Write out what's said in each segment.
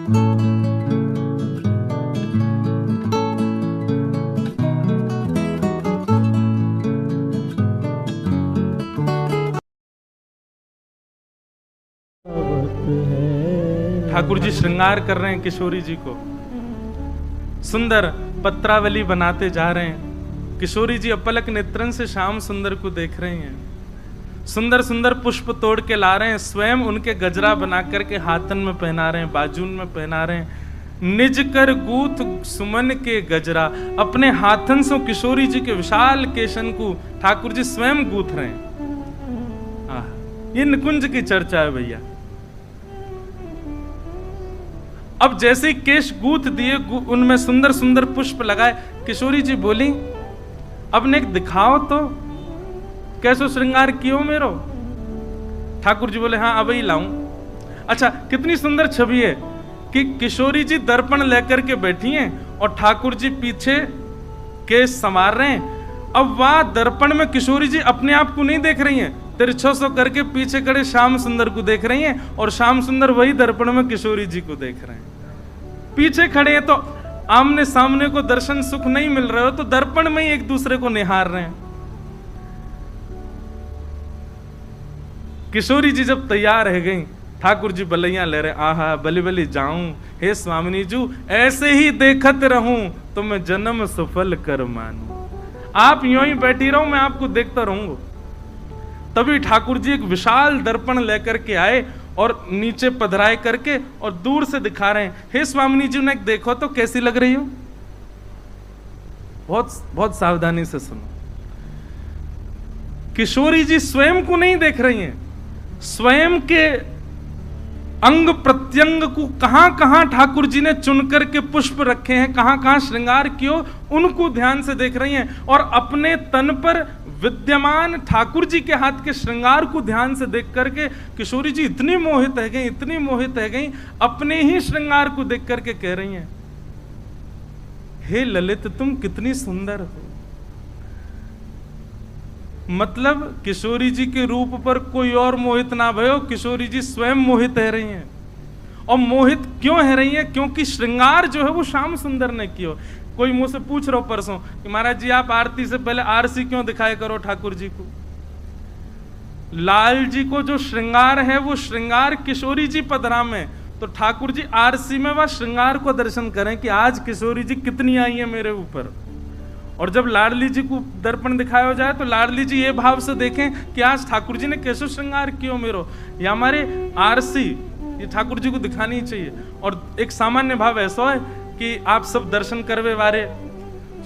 ठाकुर जी श्रृंगार कर रहे हैं किशोरी जी को, सुंदर पत्रावली बनाते जा रहे हैं। किशोरी जी अपलक नेत्रन से श्याम सुंदर को देख रही हैं। सुंदर सुंदर पुष्प तोड़ के ला रहे हैं, स्वयं उनके गजरा बना करके हाथन में पहना रहे हैं, बाजून में पहना रहे हैं। निज कर गूथ सुमन के गजरा, अपने हाथन से किशोरी जी के विशाल केशन को ठाकुर जी स्वयं गूथ रहे हैं। ये निकुंज की चर्चा है भैया। अब जैसे केश गूथ दिए, उनमें सुंदर सुंदर पुष्प लगाए, किशोरी जी बोली अब ने दिखाओ तो कैसो श्रृंगार कियो मेरो। ठाकुर जी बोले हाँ अब ही लाऊं। अच्छा, कितनी सुंदर छवि है कि किशोरी जी दर्पण लेकर के बैठी हैं और ठाकुर जी पीछे केश संवार रहे हैं। अब वह दर्पण में किशोरी जी अपने आप को नहीं देख रही हैं, तिरछो सो करके पीछे खड़े श्याम सुंदर को देख रही हैं और श्याम सुंदर वही दर्पण में किशोरी जी को देख रहे हैं। पीछे खड़े हैं तो आमने सामने को दर्शन सुख नहीं मिल रहा हो, तो दर्पण में ही एक दूसरे को निहार रहे हैं। किशोरी जी जब तैयार रह गई, ठाकुर जी बलैया ले रहे, आहा बलि बलि जाऊं हे स्वामिनी जू, ऐसे ही देखत रहूं तो मैं जन्म सफल कर मानूं। आप यूं ही बैठी रहो, मैं आपको देखता रहूंगा। तभी ठाकुर जी एक विशाल दर्पण लेकर के आए और नीचे पधराए करके और दूर से दिखा रहे हैं, हे स्वामिनी जी ने देखो तो कैसी लग रही हो। बहुत बहुत सावधानी से सुनो। किशोरी जी स्वयं को नहीं देख रही हैं, स्वयं के अंग प्रत्यंग को कहां कहां ठाकुर जी ने चुन करके पुष्प रखे हैं, कहां कहां श्रृंगार कियो, उनको ध्यान से देख रही हैं। और अपने तन पर विद्यमान ठाकुर जी के हाथ के श्रृंगार को ध्यान से देख करके किशोरी जी इतनी मोहित है गई, इतनी मोहित है गई, अपने ही श्रृंगार को देख करके कह रही हैं, हे ललित तुम कितनी सुंदर हो। मतलब किशोरी जी के रूप पर कोई और मोहित ना भयो, किशोरी जी स्वयं मोहित है रही हैं। और मोहित क्यों है रही हैं? क्योंकि श्रृंगार जो है वो श्याम सुंदर ने किया। कोई मुझसे पूछ रहा हो परसों कि महाराज जी आप आरती से पहले आरसी क्यों दिखाए करो ठाकुर जी को। लाल जी को जो श्रृंगार है वो श्रृंगार किशोरी जी पधरा में, तो ठाकुर जी आरसी में वह श्रृंगार को दर्शन करें कि आज किशोरी जी कितनी आई है मेरे ऊपर। और जब लाडली जी को दर्पण दिखाया जाए तो लाडली जी ये भाव से देखें कि आज ठाकुर जी ने कैसे श्रृंगार किया मेरो। या हमारे आरसी ये ठाकुर जी को दिखानी चाहिए। और एक सामान्य भाव ऐसा है कि आप सब दर्शन करवे वारे,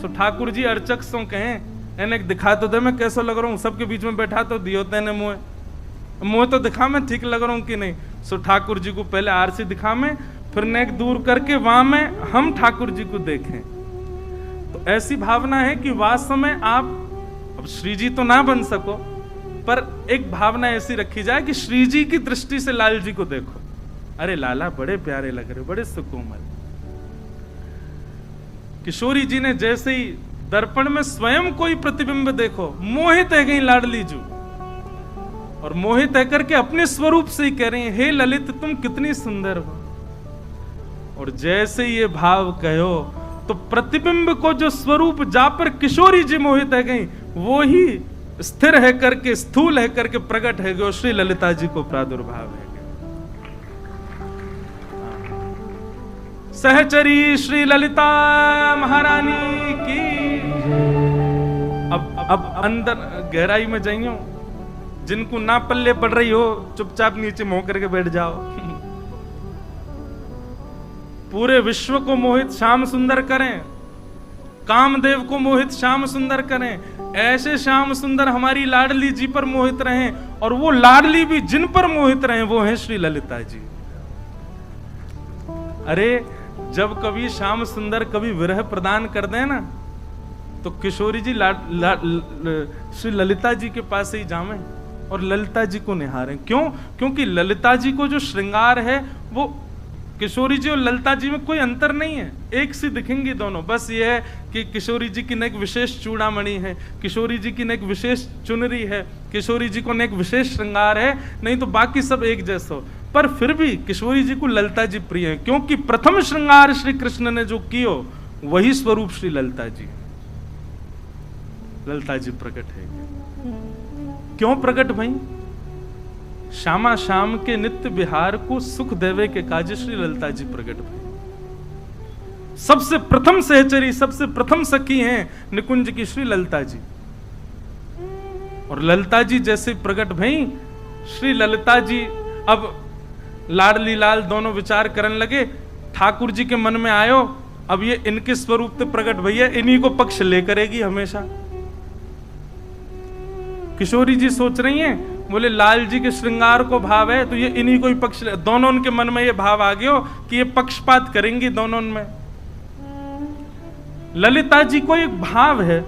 सो ठाकुर जी अर्चक सो कहें एने दिखा तो दे मैं कैसा लग रहा हूँ, सबके बीच में बैठा तो दियो तेने मुँह तो दिखा मैं ठीक लग रहा हूँ कि नहीं। सो ठाकुर जी को पहले आरसी दिखा में, फिर नेक दूर करके वहां में हम ठाकुर जी को देखें। तो ऐसी भावना है कि वास्तव में आप अब श्री जी तो ना बन सको, पर एक भावना ऐसी रखी जाए कि श्री जी की दृष्टि से लाल जी को देखो, अरे लाला बड़े प्यारे लग रहे, बड़े सुकोमल। किशोरी जी ने जैसे ही दर्पण में स्वयं कोई प्रतिबिंब देखो, मोहित है गई लाडली जू, और मोहित है करके अपने स्वरूप से ही कह रही है, हे ललित तुम कितनी सुंदर हो। और जैसे ये भाव कहो तो प्रतिबिंब को जो स्वरूप जा पर किशोरी जी मोहित है गई, वो ही स्थिर है करके स्थूल है करके प्रकट है गयो श्री ललिता जी को प्रादुर्भाव है। सहचरी श्री ललिता महारानी की। अब अंदर गहराई में जाइयो, जिनको ना पल्ले पड़ रही हो चुपचाप नीचे मुंह करके बैठ जाओ। पूरे विश्व को मोहित श्याम सुंदर करें, कामदेव को मोहित श्याम सुंदर करें, ऐसे श्याम सुंदर हमारी लाडली जी पर मोहित रहें, और वो लाडली भी जिन पर मोहित रहें वो हैं श्री ललिता जी। अरे जब कभी श्याम सुंदर कभी विरह प्रदान कर दें ना, तो किशोरी जी श्री ललिता जी के पास ही जावें और ललिता जी को निहारें। क्यों? क्योंकि ललिता जी को जो श्रृंगार है वो किशोरी जी और ललिता जी में कोई अंतर नहीं है, एक सी दिखेंगी दोनों। बस ये है कि किशोरी जी की एक विशेष चूड़ामणि है, किशोरी जी की एक विशेष चुनरी है, किशोरी जी को एक विशेष श्रृंगार है, नहीं तो बाकी सब एक जैसा हो। पर फिर भी किशोरी जी को ललिता जी प्रिय है, क्योंकि प्रथम श्रृंगार श्री कृष्ण ने जो कियो वही स्वरूप श्री ललिता जी प्रकट है। क्यों प्रकट भई? श्यामा श्याम के नित्य विहार को सुख देवे के काज श्री ललिता जी प्रकट भई। सबसे प्रथम सहचरी, सबसे प्रथम सखी हैं निकुंज की श्री ललिता जी। और ललिता जी जैसे प्रकट भई, श्री ललिता जी अब लाडली लाल दोनों विचार करने लगे। ठाकुर जी के मन में आयो, अब ये इनके स्वरूप से प्रकट भैया, इन्हीं को पक्ष ले करेगी हमेशा। किशोरी जी सोच रही हैं, बोले लाल जी के श्रृंगार को भाव है तो ये इन्हीं को ही पक्ष ले। दोनों उनके मन में ये भाव आ गया कि ये पक्षपात करेंगी दोनों में। ललिता जी को एक भाव है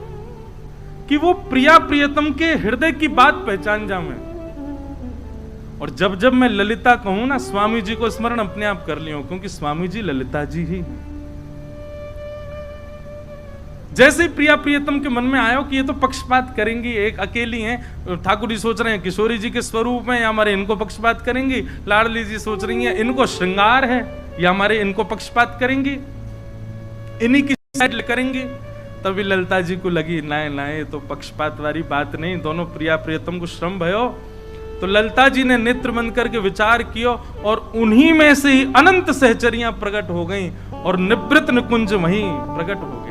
कि वो प्रिया प्रियतम के हृदय की बात पहचान जाऊं। और जब जब मैं ललिता कहूं ना, स्वामी जी को स्मरण अपने आप कर लियो, क्योंकि स्वामी जी ललिता जी ही। जैसे ही प्रिया प्रियतम के मन में आयो कि ये तो पक्षपात करेंगी, एक अकेली हैं, ठाकुर जी सोच रहे हैं किशोरी जी के स्वरूप में या हमारे इनको पक्षपात करेंगी। लाडली जी सोच रही हैं इनको श्रृंगार है या हमारे इनको पक्षपात करेंगी, इन्हीं की साइड करेंगी। तभी ललिता जी को लगी नाए नाए तो पक्षपात वाली बात नहीं, दोनों प्रिया प्रियतम को श्रम भयो। तो ललिता जी ने नेत्र बंद करके विचार किया और उन्हीं में से ही अनंत सहचरियां प्रकट हो गईं और निवृत्त निकुंज वहीं प्रकट हो गया।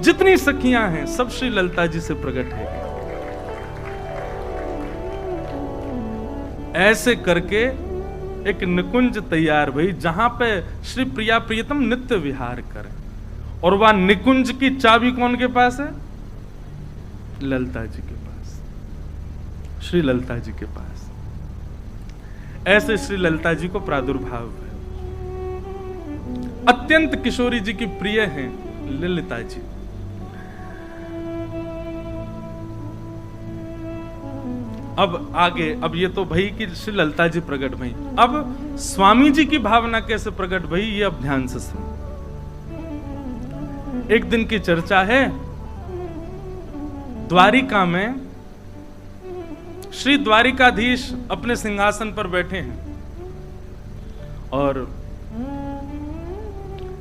जितनी सखियां हैं सब श्री ललिता जी से प्रकट है। ऐसे करके एक निकुंज तैयार भई, जहां पे श्री प्रिया प्रियतम नित्य विहार करें। और वह निकुंज की चाबी कौन के पास है? ललिता जी के पास, श्री ललिता जी के पास। ऐसे श्री ललिता जी को प्रादुर्भाव है। अत्यंत किशोरी जी की प्रिय हैं ललिता जी। अब आगे, अब ये तो भई कि श्री ललिता जी प्रकट भई। अब स्वामी जी की भावना कैसे प्रकट भई, ये अब ध्यान से सुनो। एक दिन की चर्चा है, द्वारिका में श्री द्वारिकाधीश अपने सिंहासन पर बैठे हैं और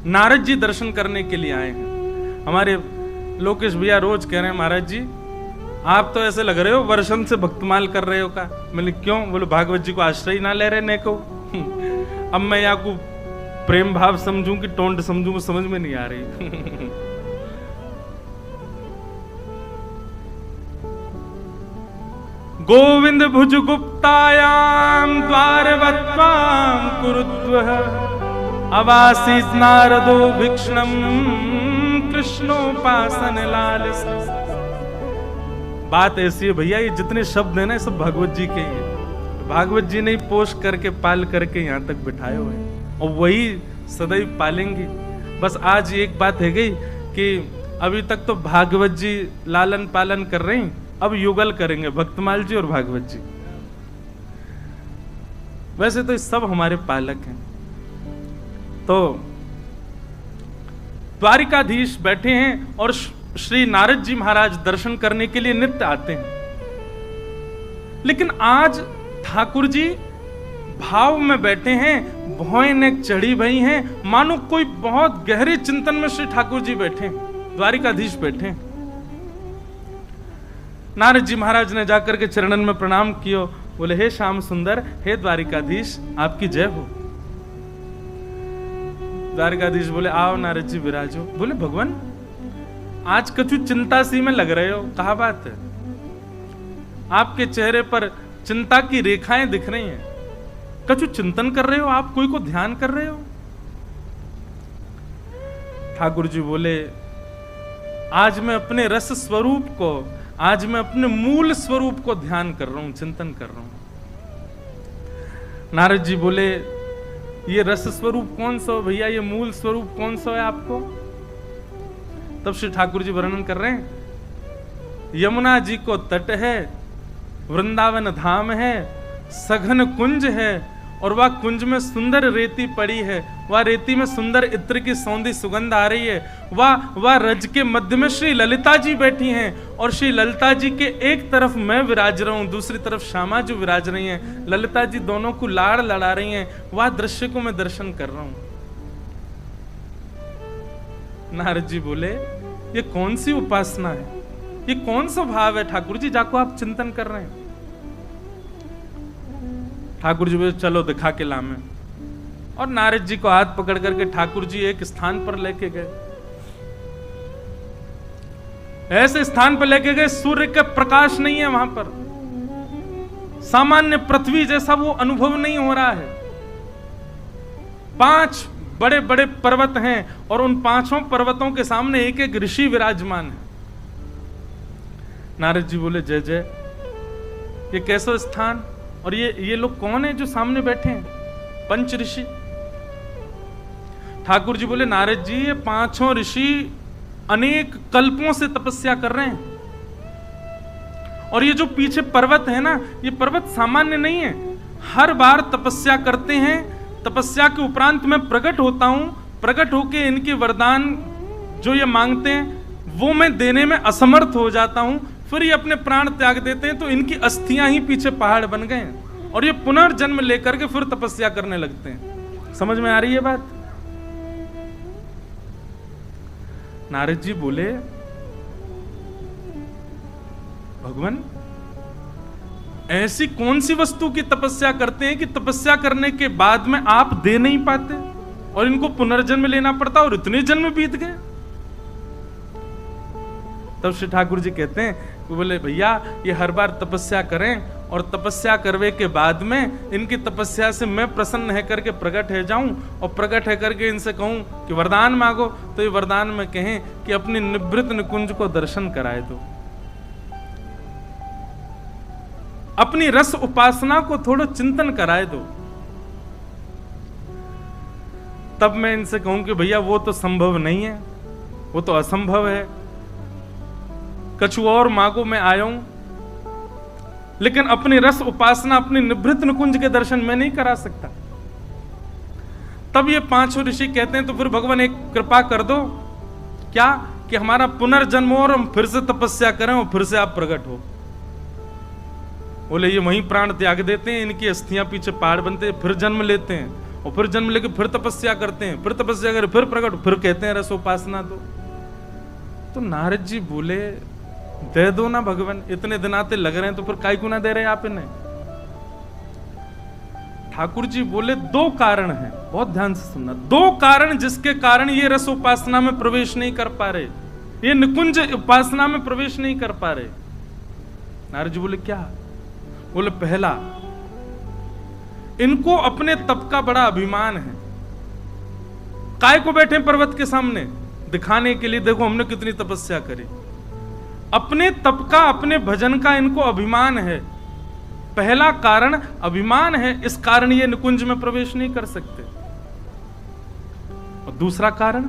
नारद जी दर्शन करने के लिए आए हैं। हमारे लोकेश भैया रोज कह रहे हैं महाराज जी आप तो ऐसे लग रहे हो वर्षन से भक्तमाल कर रहे हो का। मैंने क्यों? बोले भागवत जी को आश्रय ना ले रहे ने को। अब मैं या को प्रेम भाव समझूं कि टोंड समझूं, वो समझ में नहीं आ रही। गोविंद भुज गुप्तायाम द्वारवत्वाम कुरुद्वः अवासीत नारदो भिक्षणम कृष्णोपासन लालस। बात ऐसी है भैया, ये जितने शब्द है ना सब भागवत जी के हैं। भागवत जी ने पोष करके पाल करके यहाँ तक बिठाए हुए और वही सदैव पालेंगी। बस आज एक बात है गई कि अभी तक तो भागवत जी लालन पालन कर रहे हैं, अब युगल करेंगे भक्तमाल जी और भागवत जी। वैसे तो सब हमारे पालक हैं। तो द्वारिकाधीश बैठे हैं और श्री नारद जी महाराज दर्शन करने के लिए नित्य आते हैं। लेकिन आज ठाकुर जी भाव में बैठे हैं, भौएं नेक चढ़ी भई हैं, मानो कोई बहुत गहरे चिंतन में श्री ठाकुर जी बैठे, द्वारिकाधीश बैठे। नारद जी महाराज ने जाकर के चरणन में प्रणाम किया, बोले हे श्याम सुंदर, हे द्वारिकाधीश आपकी जय हो। द्वारिकाधीश बोले आओ नारद जी विराजो। बोले भगवान आज कछु चिंता सी में लग रहे हो, कहा बात है? आपके चेहरे पर चिंता की रेखाएं दिख रही हैं, कछु चिंतन कर रहे हो आप, कोई को ध्यान कर रहे हो? ठाकुर जी बोले आज मैं अपने रस स्वरूप को, आज मैं अपने मूल स्वरूप को ध्यान कर रहा हूं, चिंतन कर रहा हूं। नारद जी बोले ये रस स्वरूप कौन सा हो भैया, ये मूल स्वरूप कौन सा है आपको? तब श्री ठाकुर जी वर्णन कर रहे हैं, यमुना जी को तट है, वृंदावन धाम है, सघन कुंज है और वह कुंज में सुंदर रेती पड़ी है, वह रेती में सुंदर इत्र की सौंधी सुगंध आ रही है। वह रज के मध्य में श्री ललिता जी बैठी हैं और श्री ललिता जी के एक तरफ मैं विराज रहा हूं, दूसरी तरफ श्यामा जी विराज रही हैं। ललिता जी दोनों को लाड़ लड़ा रही हैं। वह दृश्य को मैं दर्शन कर रहा हूं। नारद जी बोले, ये कौन सी उपासना है, ये कौन सा भाव है ठाकुर जी जाको आप चिंतन कर रहे हैं? ठाकुर जी बोले, चलो दिखा के लामे। और नारद जी को हाथ पकड़ करके ठाकुर जी एक स्थान पर लेके गए। ऐसे स्थान पर लेके गए सूर्य का प्रकाश नहीं है वहां पर, सामान्य पृथ्वी जैसा वो अनुभव नहीं हो रहा है। 5 बड़े बड़े पर्वत हैं और उन 5 पर्वतों के सामने एक एक ऋषि विराजमान है। नारद जी बोले, जय जय, ये कैसा स्थान और ये लोग कौन है जो सामने बैठे हैं? 5 ऋषि। ठाकुर जी बोले, नारद जी ये 5 ऋषि अनेक कल्पों से तपस्या कर रहे हैं और ये जो पीछे पर्वत है ना, ये पर्वत सामान्य नहीं है। हर बार तपस्या करते हैं, तपस्या के उपरांत मैं प्रकट होता हूं, प्रकट होके इनके वरदान जो ये मांगते हैं वो मैं देने में असमर्थ हो जाता हूं, फिर ये अपने प्राण त्याग देते हैं, तो इनकी अस्थियां ही पीछे पहाड़ बन गए हैं और ये पुनर्जन्म लेकर के फिर तपस्या करने लगते हैं। समझ में आ रही है बात? नारद जी बोले, भगवान ऐसी कौन सी वस्तु की तपस्या करते हैं कि तपस्या करने के बाद में आप दे नहीं पाते और इनको पुनर्जन्म लेना पड़ता और इतने जन्म बीत गए? तब श्री ठाकुर जी कहते हैं, वो बोले, भैया ये हर बार तपस्या करें और तपस्या करने के बाद में इनकी तपस्या से मैं प्रसन्न है करके प्रकट है जाऊं और प्रकट है करके इनसे कहूं कि वरदान मांगो, तो ये वरदान में कहें कि अपनी निवृत्त निकुंज को दर्शन कराए दो, अपनी रस उपासना को थोड़ा चिंतन कराए दो। तब मैं इनसे कहूं कि भैया वो तो संभव नहीं है, वो तो असंभव है, कछु और मांगो, मैं आया हूं, लेकिन अपनी रस उपासना, अपनी निवृत्त निकुंज के दर्शन मैं नहीं करा सकता। तब ये 5 ऋषि कहते हैं, तो फिर भगवान एक कृपा कर दो, क्या कि हमारा पुनर्जन्म हो और हम फिर से तपस्या करें और फिर से आप प्रकट हो। बोले, ये वहीं प्राण त्याग देते हैं, इनकी अस्थियां पीछे पहाड़ बनते हैं, फिर जन्म लेते हैं और फिर जन्म लेके फिर तपस्या करते हैं, फिर तपस्या करें, फिर प्रकट, फिर कहते हैं रस उपासना दो। तो नारद जी बोले, दे दो ना भगवान, इतने दिन आते लग रहे हैं तो फिर काहे को ना दे रहे आप इन्हें? ठाकुर जी बोले, 2 कारण हैं, बहुत ध्यान से सुनना, 2 कारण जिसके कारण ये रस उपासना में प्रवेश नहीं कर पा रहे, ये निकुंज उपासना में प्रवेश नहीं कर पा रहे। नारद जी बोले, क्या? बोले, पहला, इनको अपने तप का बड़ा अभिमान है। काय को बैठे पर्वत के सामने दिखाने के लिए, देखो हमने कितनी तपस्या करी। अपने तप का, अपने भजन का इनको अभिमान है। पहला कारण अभिमान है, इस कारण ये निकुंज में प्रवेश नहीं कर सकते। और दूसरा कारण?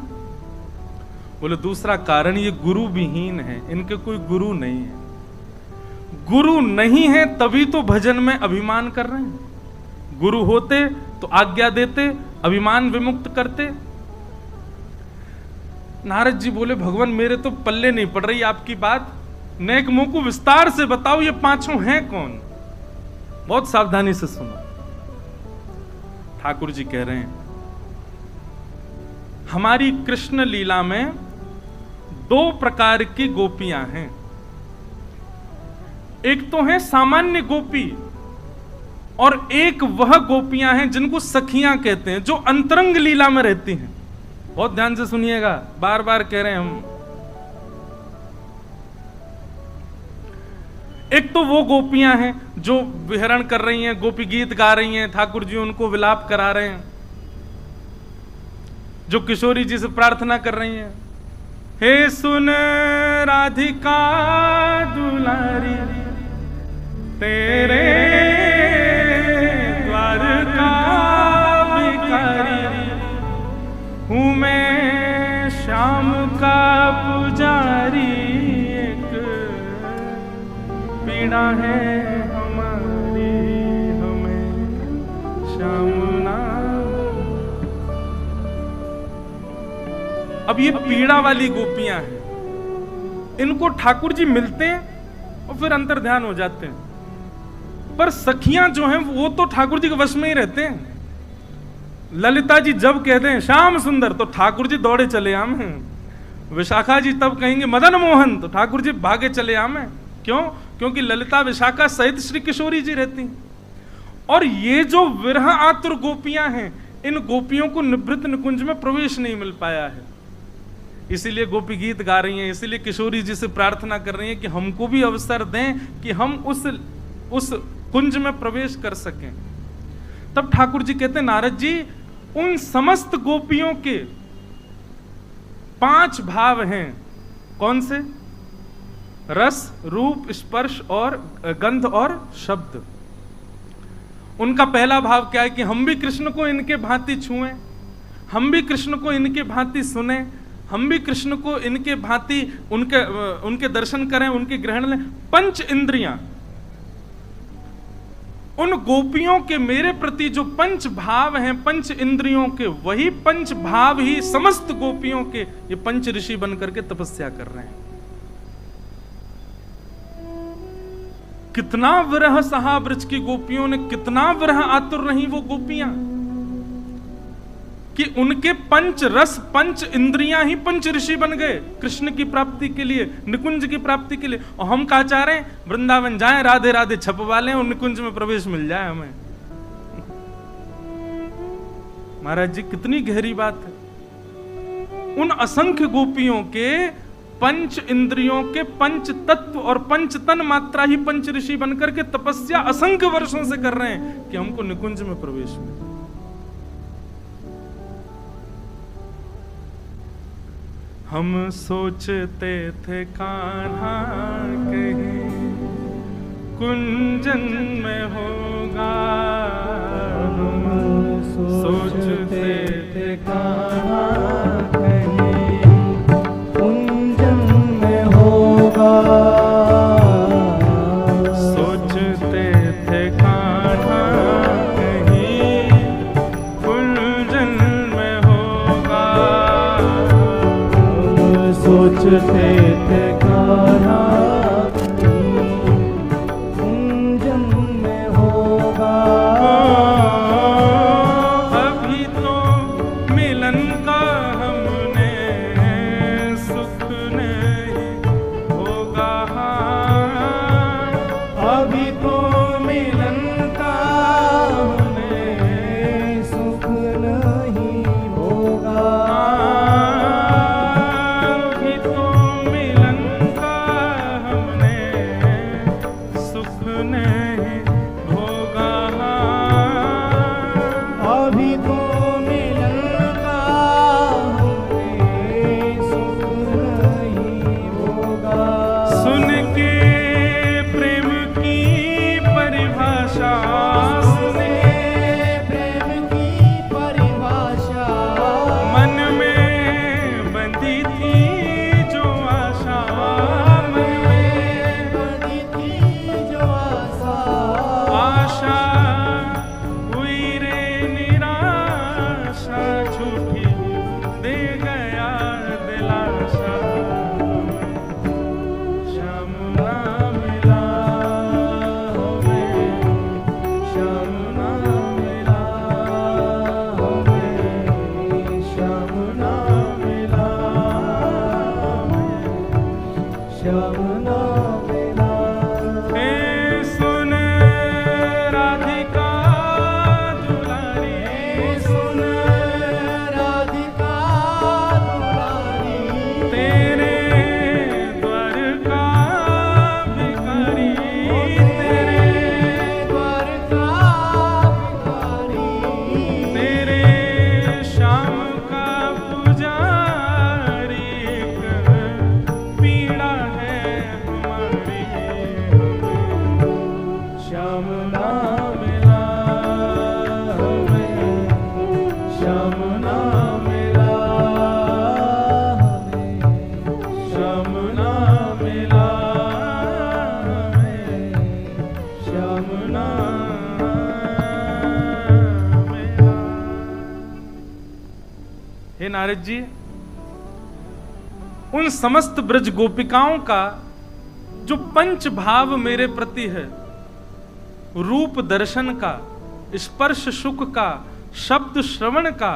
बोले, दूसरा कारण ये गुरु विहीन है, इनके कोई गुरु नहीं है। गुरु नहीं है तभी तो भजन में अभिमान कर रहे हैं। गुरु होते तो आज्ञा देते, अभिमान विमुक्त करते। नारद जी बोले, भगवान मेरे तो पल्ले नहीं पड़ रही आपकी बात, नेक मुंह को विस्तार से बताओ, ये 5 हैं कौन? बहुत सावधानी से सुनो। ठाकुर जी कह रहे हैं, हमारी कृष्ण लीला में 2 प्रकार की गोपियां हैं। एक तो है सामान्य गोपी और एक वह गोपियां हैं जिनको सखियां कहते हैं, जो अंतरंग लीला में रहती हैं। बहुत ध्यान से सुनिएगा, बार बार कह रहे हैं हम। एक तो वो गोपियां हैं जो विहरण कर रही हैं, गोपी गीत गा रही हैं, ठाकुर जी उनको विलाप करा रहे हैं, जो किशोरी जी से प्रार्थना कर रही हैं, हे सुन राधिका दुलारी, तेरे द्वार का भिखारी हूँ मैं, श्याम का पुजारी, एक पीड़ा है हमारी, हमें श्याम अब ये पीड़ा वाली गोपियां हैं, इनको ठाकुर जी मिलते हैं और फिर अंतर ध्यान हो जाते हैं, पर सखियां जो हैं वो तो ठाकुर जी के वश में ही रहते हैं। ललिता जी जब कहते हैं श्याम सुंदर तो ठाकुर जी दौड़े चले आमे, विशाखा जी तब कहेंगे मदन मोहन तो ठाकुर जी भागे चले आमे। क्यों? क्योंकि ललिता विशाखा सहित श्री किशोरी जी रहती हैं। और ये जो विरह आतुर गोपियां हैं, इन गोपियों को निवृत्त निकुंज में प्रवेश नहीं मिल पाया है, इसीलिए गोपी गीत गा रही हैं, इसीलिए किशोरी जी से प्रार्थना कर रही हैं कि हमको भी अवसर दें कि हम उस कुंज में प्रवेश कर सकें। तब ठाकुर जी कहते हैं नारद जी, उन समस्त गोपियों के 5 भाव हैं। कौन से? रस, रूप, स्पर्श और गंध और शब्द। उनका पहला भाव क्या है कि हम भी कृष्ण को इनके भांति छुएं, हम भी कृष्ण को इनके भांति सुने, हम भी कृष्ण को इनके भांति उनके दर्शन करें, उनके ग्रहण लें। 5 इंद्रियां, उन गोपियों के मेरे प्रति जो 5 भाव हैं 5 इंद्रियों के, वही 5 भाव ही समस्त गोपियों के ये 5 ऋषि बनकर के तपस्या कर रहे हैं। कितना विरह सहा ब्रज की गोपियों ने, कितना विरह आतुर रही वो गोपियां कि उनके 5 रस 5 इंद्रियां ही 5 ऋषि बन गए कृष्ण की प्राप्ति के लिए, निकुंज की प्राप्ति के लिए। और हम कहा चाह रहे हैं वृंदावन जाएं, राधे राधे छपवा लें और निकुंज में प्रवेश मिल जाए हमें। महाराज जी कितनी गहरी बात है। उन असंख्य गोपियों के 5 इंद्रियों के 5 तत्व और 5 तन मात्रा ही 5 ऋषि बनकर के तपस्या असंख्य वर्षों से कर रहे हैं कि हमको निकुंज में प्रवेश मिले। हम सोचते थे कान्हा कहीं कुंजन में होगा, हम सोचते थे कान्हा कहीं कुंजन में होगा, सोचते थे कान्हा कहीं कुंजन में होगा, सोचते थे कान्हा कुंजन में होगा। अभी तो मिलन का हमने सुख नहीं होगा, अभी तो मिलन का हमने सुख नहीं होगा, नारद जी उन समस्त ब्रज गोपिकाओं का जो पंच भाव मेरे प्रति है, रूप दर्शन का, स्पर्श सुख का, शब्द श्रवण का,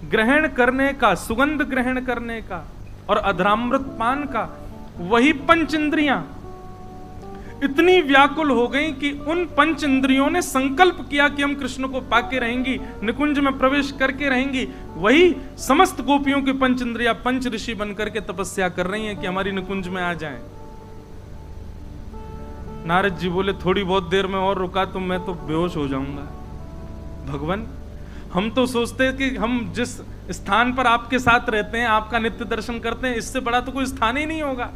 ग्रहण करने का, सुगंध ग्रहण करने का और अधरामृत पान का, वही पंच इंद्रियां इतनी व्याकुल हो गई कि उन पंच इंद्रियों ने संकल्प किया कि हम कृष्ण को पाके रहेंगी, निकुंज में प्रवेश करके रहेंगी। वही समस्त गोपियों की पंच इंद्रियां पंच ऋषि बनकर के तपस्या कर रही हैं कि हमारी निकुंज में आ जाएं। नारद जी बोले थोड़ी बहुत देर में और रुका तो मैं तो बेहोश हो जाऊंगा। भगवान, हम तो सोचते हैं कि हम जिस स्थान पर आपके साथ रहते हैं, आपका नित्य दर्शन करते हैं, इससे बड़ा तो कोई स्थान ही नहीं होगा।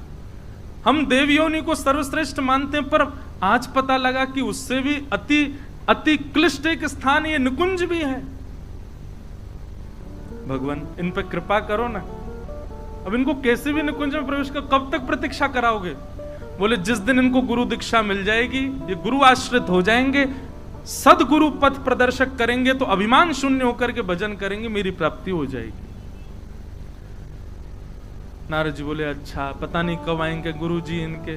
हम देवयोनि को सर्वश्रेष्ठ मानते हैं, पर आज पता लगा कि उससे भी अति क्लिष्ट एक स्थान ये निकुंज भी है। भगवान, इन पर कृपा करो ना। अब इनको कैसे भी निकुंज में प्रवेश कर, कब तक प्रतीक्षा कराओगे? बोले जिस दिन इनको गुरु दीक्षा मिल जाएगी, ये गुरु आश्रित हो जाएंगे, सदगुरु पथ प्रदर्शक करेंगे, तो अभिमान शून्य होकर के भजन करेंगे, मेरी प्राप्ति हो जाएगी। नारद जी बोले अच्छा, पता नहीं कब आएंगे गुरु जी इनके।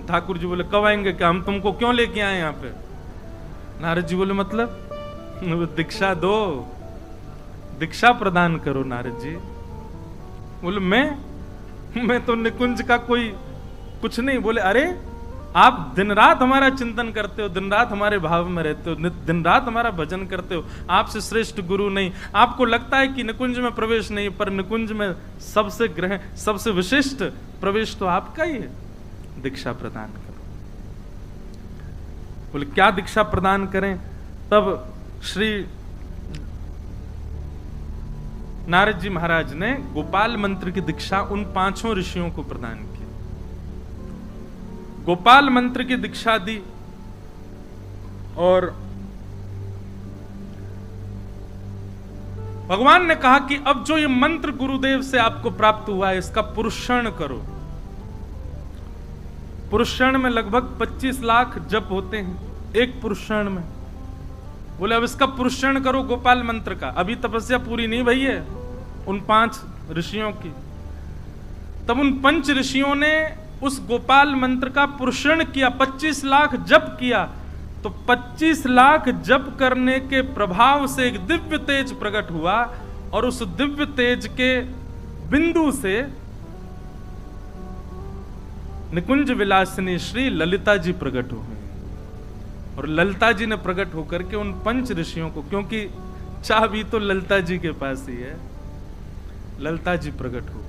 ठाकुर जी बोले कब आएंगे, क्या हम तुमको क्यों लेके आए यहाँ पे? नारद जी बोले मतलब दीक्षा दो, दीक्षा प्रदान करो। नारद जी बोले मैं तो निकुंज का कोई कुछ नहीं। बोले अरे आप दिन रात हमारा चिंतन करते हो, दिन रात हमारे भाव में रहते हो, दिन रात हमारा भजन करते हो, आपसे श्रेष्ठ गुरु नहीं। आपको लगता है कि निकुंज में प्रवेश नहीं, पर निकुंज में सबसे विशिष्ट प्रवेश तो आपका ही है। दीक्षा प्रदान करो। बोले क्या दीक्षा प्रदान करें? तब श्री नारद जी महाराज ने गोपाल मंत्र की दीक्षा उन 5 ऋषियों को प्रदान की। गोपाल मंत्र की दीक्षा दी और भगवान ने कहा कि अब जो ये मंत्र गुरुदेव से आपको प्राप्त हुआ है, इसका पुरुषण करो। पुरुषण में लगभग 25 लाख जप होते हैं एक पुरुषण में। बोले अब इसका पुरुषण करो गोपाल मंत्र का। अभी तपस्या पूरी नहीं भई है उन 5 ऋषियों की। तब उन 5 ऋषियों ने उस गोपाल मंत्र का पुरुषण किया, 25 लाख जप किया। तो 25 लाख जप करने के प्रभाव से एक दिव्य तेज प्रकट हुआ और उस दिव्य तेज के बिंदु से निकुंज विलासिनी श्री ललिता जी प्रकट हो गई। और ललिता जी ने प्रकट होकर के उन 5 ऋषियों को, क्योंकि चाबी तो ललिता जी के पास ही है, ललिता जी प्रकट हो गई।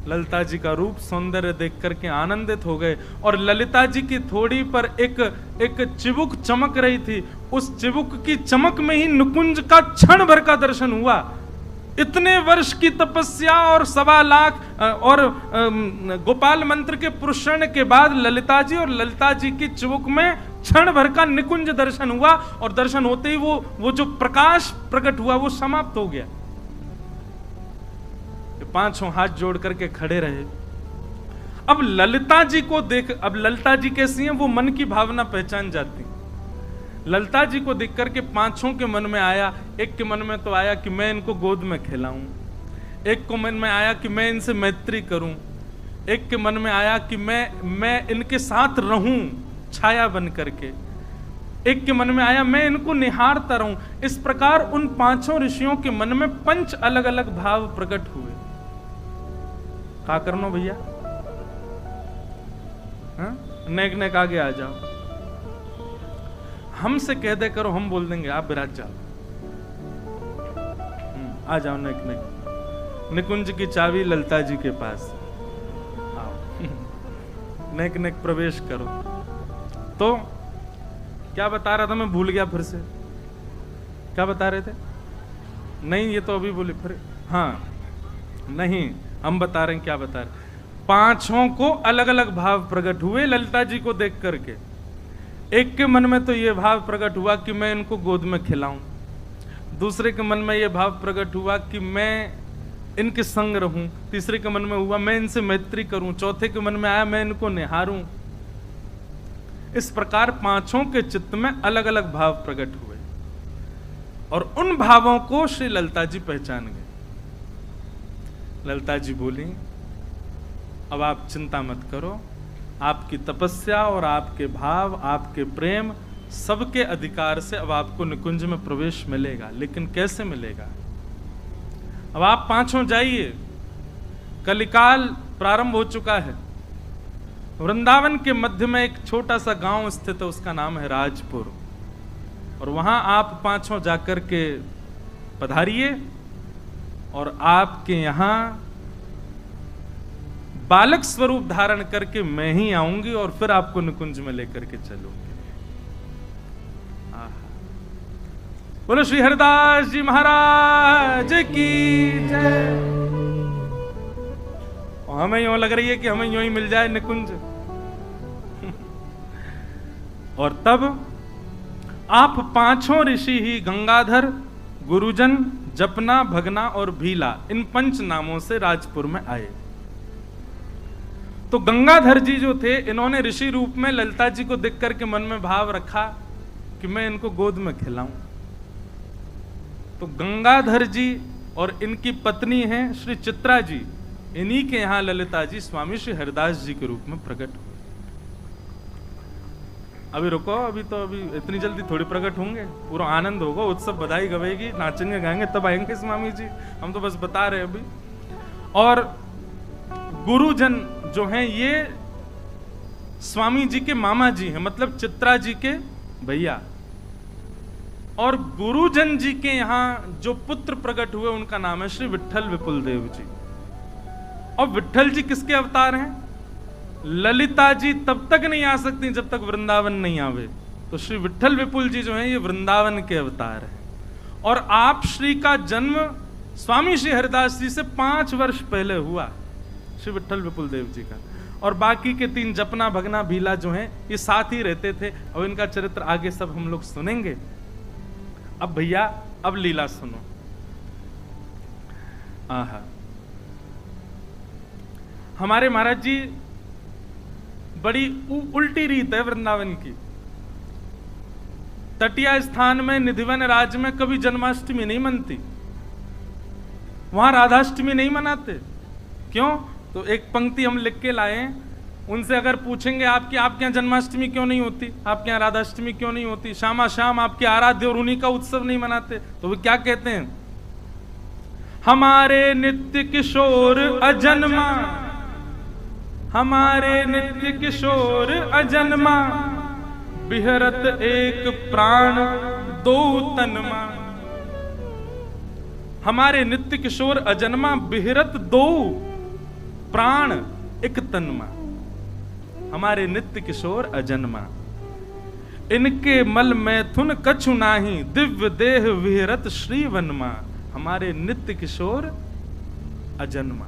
ललिता जी का रूप सौंदर्य देख करके आनंदित हो गए और ललिता जी की थोड़ी पर एक चिबुक चमक रही थी। उस चिबुक की चमक में ही निकुंज का क्षण भर का दर्शन हुआ। इतने वर्ष की तपस्या और 1.25 लाख और गोपाल मंत्र के पुरुषण के बाद ललिता जी और ललिता जी की चिबुक में क्षण भर का निकुंज दर्शन हुआ। और दर्शन होते ही वो जो प्रकाश प्रकट हुआ वो समाप्त हो गया। 5 हाथ जोड़ करके खड़े रहे। अब ललिता जी को देख, अब ललिता जी कैसी हैं, वो मन की भावना पहचान जाती। ललिता जी को देख करके 5 के मन में आया, एक के मन में तो आया कि मैं इनको गोद में खिलाऊं, एक को मन में आया कि मैं इनसे मैत्री करूं, एक के मन में आया कि मैं इनके साथ रहूं छाया बन करके, एक के मन में आया मैं इनको निहारता रहूं। इस प्रकार उन 5 ऋषियों के मन में 5 अलग अलग भाव प्रकट हुए। क्या करनो भैया? नेक आगे आ जाओ। हमसे कह दे करो, हम बोल देंगे आप विराज जाओ। आ जाओ नेक। निकुंज की चाबी ललिता जी के पास। आओ नेक प्रवेश करो। तो क्या बता रहा था मैं, भूल गया फिर से। क्या बता रहे थे? नहीं, ये तो अभी बोले फिर। हाँ नहीं, हम बता रहे हैं क्या बता रहे। 5 को अलग अलग भाव प्रकट हुए ललिता जी को देख करके। एक के मन में तो ये भाव प्रकट हुआ कि मैं इनको गोद में खिलाऊं, दूसरे के मन में ये भाव प्रकट हुआ कि मैं इनके संग रहूं, तीसरे के मन में हुआ मैं इनसे मैत्री करूं, चौथे के मन में आया मैं इनको निहारूं। इस प्रकार 5 के चित्त में अलग अलग भाव प्रकट हुए और उन भावों को श्री ललिता जी पहचान गए। ललिता जी बोली, अब आप चिंता मत करो, आपकी तपस्या और आपके भाव, आपके प्रेम, सबके अधिकार से अब आपको निकुंज में प्रवेश मिलेगा। लेकिन कैसे मिलेगा? अब आप पांचों जाइए, कलिकाल प्रारंभ हो चुका है। वृंदावन के मध्य में एक छोटा सा गांव स्थित है, उसका नाम है राजपुर, और वहां आप पांचों जाकर के पधारिए और आपके यहां बालक स्वरूप धारण करके मैं ही आऊंगी और फिर आपको निकुंज में लेकर के चलूंगी। बोलो श्री हरिदास जी महाराज की जय। और हमें यूं लग रही है कि हमें यूं ही मिल जाए निकुंज। और तब आप पांचों ऋषि ही गंगाधर, गुरुजन, जपना, भगना और भीला, इन 5 नामों से राजपुर में आए। तो गंगाधर जी जो थे, इन्होंने ऋषि रूप में ललिता जी को देख करके मन में भाव रखा कि मैं इनको गोद में खिलाऊं। तो गंगाधर जी और इनकी पत्नी हैं श्री चित्रा जी, इन्हीं के यहां ललिता जी स्वामी श्री हरिदास जी के रूप में प्रकट हुए। अभी रुको, अभी इतनी जल्दी थोड़ी प्रकट होंगे, पूरा आनंद होगा, उत्सव, बधाई गवेगी, नाचेंगे गाएंगे, तब आएंगे स्वामी जी। हम तो बस बता रहे हैं अभी। और गुरुजन जो हैं ये स्वामी जी के मामा जी हैं, मतलब चित्रा जी के भैया। और गुरुजन जी के यहां जो पुत्र प्रकट हुए उनका नाम है श्री विट्ठल विपुल देव जी। और विट्ठल जी किसके अवतार हैं? ललिता जी तब तक नहीं आ सकती जब तक वृंदावन नहीं आवे। तो श्री विट्ठल विपुल जी जो हैं ये वृंदावन के अवतार हैं। और आप श्री का जन्म स्वामी श्री हरिदास जी से 5 वर्ष पहले हुआ, श्री विट्ठल विपुल देव जी का। और बाकी के 3 जपना, भगना, भीला जो हैं ये साथ ही रहते थे, और इनका चरित्र आगे सब हम लोग सुनेंगे। अब भैया, अब लीला सुनो। आहा, हमारे महाराज जी बड़ी उल्टी रीत है वृंदावन की। तटिया स्थान में, निधिवन राज्य में कभी जन्माष्टमी नहीं मनती, वहां राधाष्टमी नहीं मनाते। क्यों? तो एक पंक्ति हम लिख के लाए, उनसे अगर पूछेंगे आपके यहाँ जन्माष्टमी क्यों नहीं होती, आपके यहाँ राधाष्टमी क्यों नहीं होती, श्यामा श्याम आपके आराध्य और उन्हीं का उत्सव नहीं मनाते, तो वो क्या कहते हैं? हमारे नित्य किशोर अजन्मा, हमारे नित्य किशोर अजन्मा, बिहरत एक प्राण दो तनमा। हमारे नित्य किशोर अजन्मा, बिहरत 2 प्राण एक तनमा। हमारे नित्य किशोर अजन्मा, इनके मल मैथुन कछु नाही, दिव्य देह विहरत श्री वनमा। हमारे नित्य किशोर अजन्मा।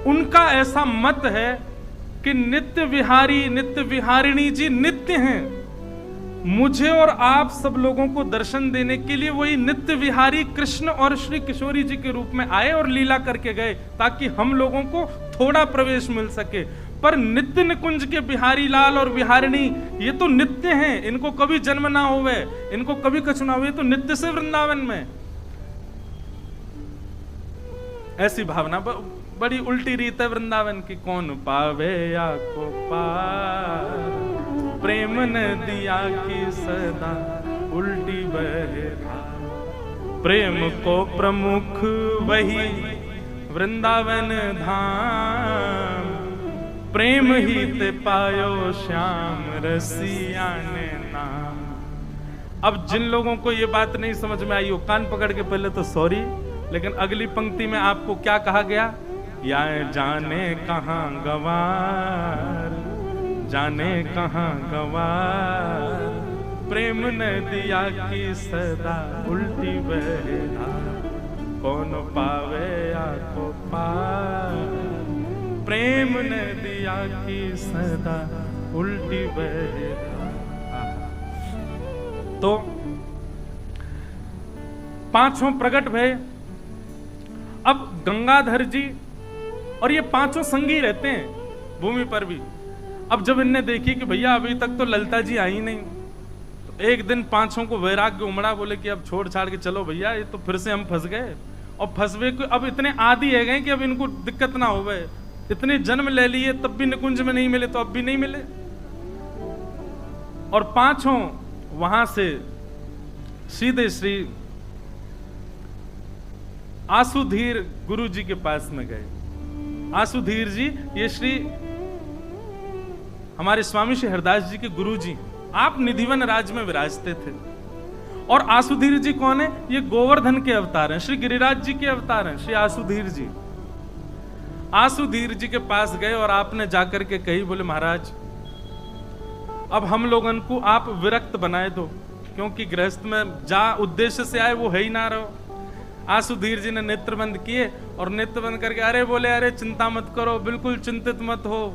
उनका ऐसा मत है कि नित्य विहारी, नित्य विहारिणी जी नित्य हैं। मुझे और आप सब लोगों को दर्शन देने के लिए वही नित्य विहारी कृष्ण और श्री किशोरी जी के रूप में आए और लीला करके गए, ताकि हम लोगों को थोड़ा प्रवेश मिल सके। पर नित्य निकुंज के बिहारी लाल और बिहारिणी ये तो नित्य हैं, इनको कभी जन्म ना होवे, इनको कभी कछु ना हुए, तो नित्य से वृंदावन में। ऐसी भावना बड़ी उल्टी रीत है वृंदावन की। कौन पावे या को पार, प्रेम नदिया की सदा उल्टी बहे धार। प्रेम को प्रमुख वही वृंदावन धाम, प्रेम ही ते पायो श्याम रसिया ने नाम। अब जिन लोगों को ये बात नहीं समझ में आई, वो कान पकड़ के पहले तो सॉरी, लेकिन अगली पंक्ति में आपको क्या कहा गया? या जाने कहां गवार, जाने कहां गवार, प्रेम नदिया की सदा उल्टी बहे धार। कौन पावे या को पार, प्रेम नदिया की सदा उल्टी बहे धार। तो 5 प्रकट भय। अब गंगाधर जी और ये 5 संगी रहते हैं भूमि पर भी। अब जब इनने देखी कि भैया अभी तक तो ललिता जी आई नहीं, तो एक दिन 5 को वैराग्य उमड़ा, बोले कि अब छोड़ छाड़ के चलो भैया, ये तो फिर से हम फंस गए। और फंसवे को अब इतने आदी है गए कि अब इनको दिक्कत ना हो गए, इतने जन्म ले लिए तब भी निकुंज में नहीं मिले, तो अब भी नहीं मिले। और पांचों वहां से सीधे श्री आसुधीर गुरु जी के पास में गए। आसुधीर जी ये श्री हमारे स्वामी श्री हरदास जी के गुरु जी, आप निधिवन राज में विराजते थे। और आसुधीर जी कौन है? ये गोवर्धन के अवतार हैं, श्री गिरिराज जी के अवतार हैं श्री आसुधीर जी। आसुधीर जी के पास गए और आपने जाकर के कही, बोले महाराज अब हम लोगन को आप विरक्त बनाए दो, क्योंकि गृहस्थ में जा उद्देश्य से आए वो है ही ना रहो। आसुधीर जी ने नेत्र बंद किए और नेत्र बंद करके अरे बोले, अरे चिंता मत करो, बिल्कुल चिंतित मत हो,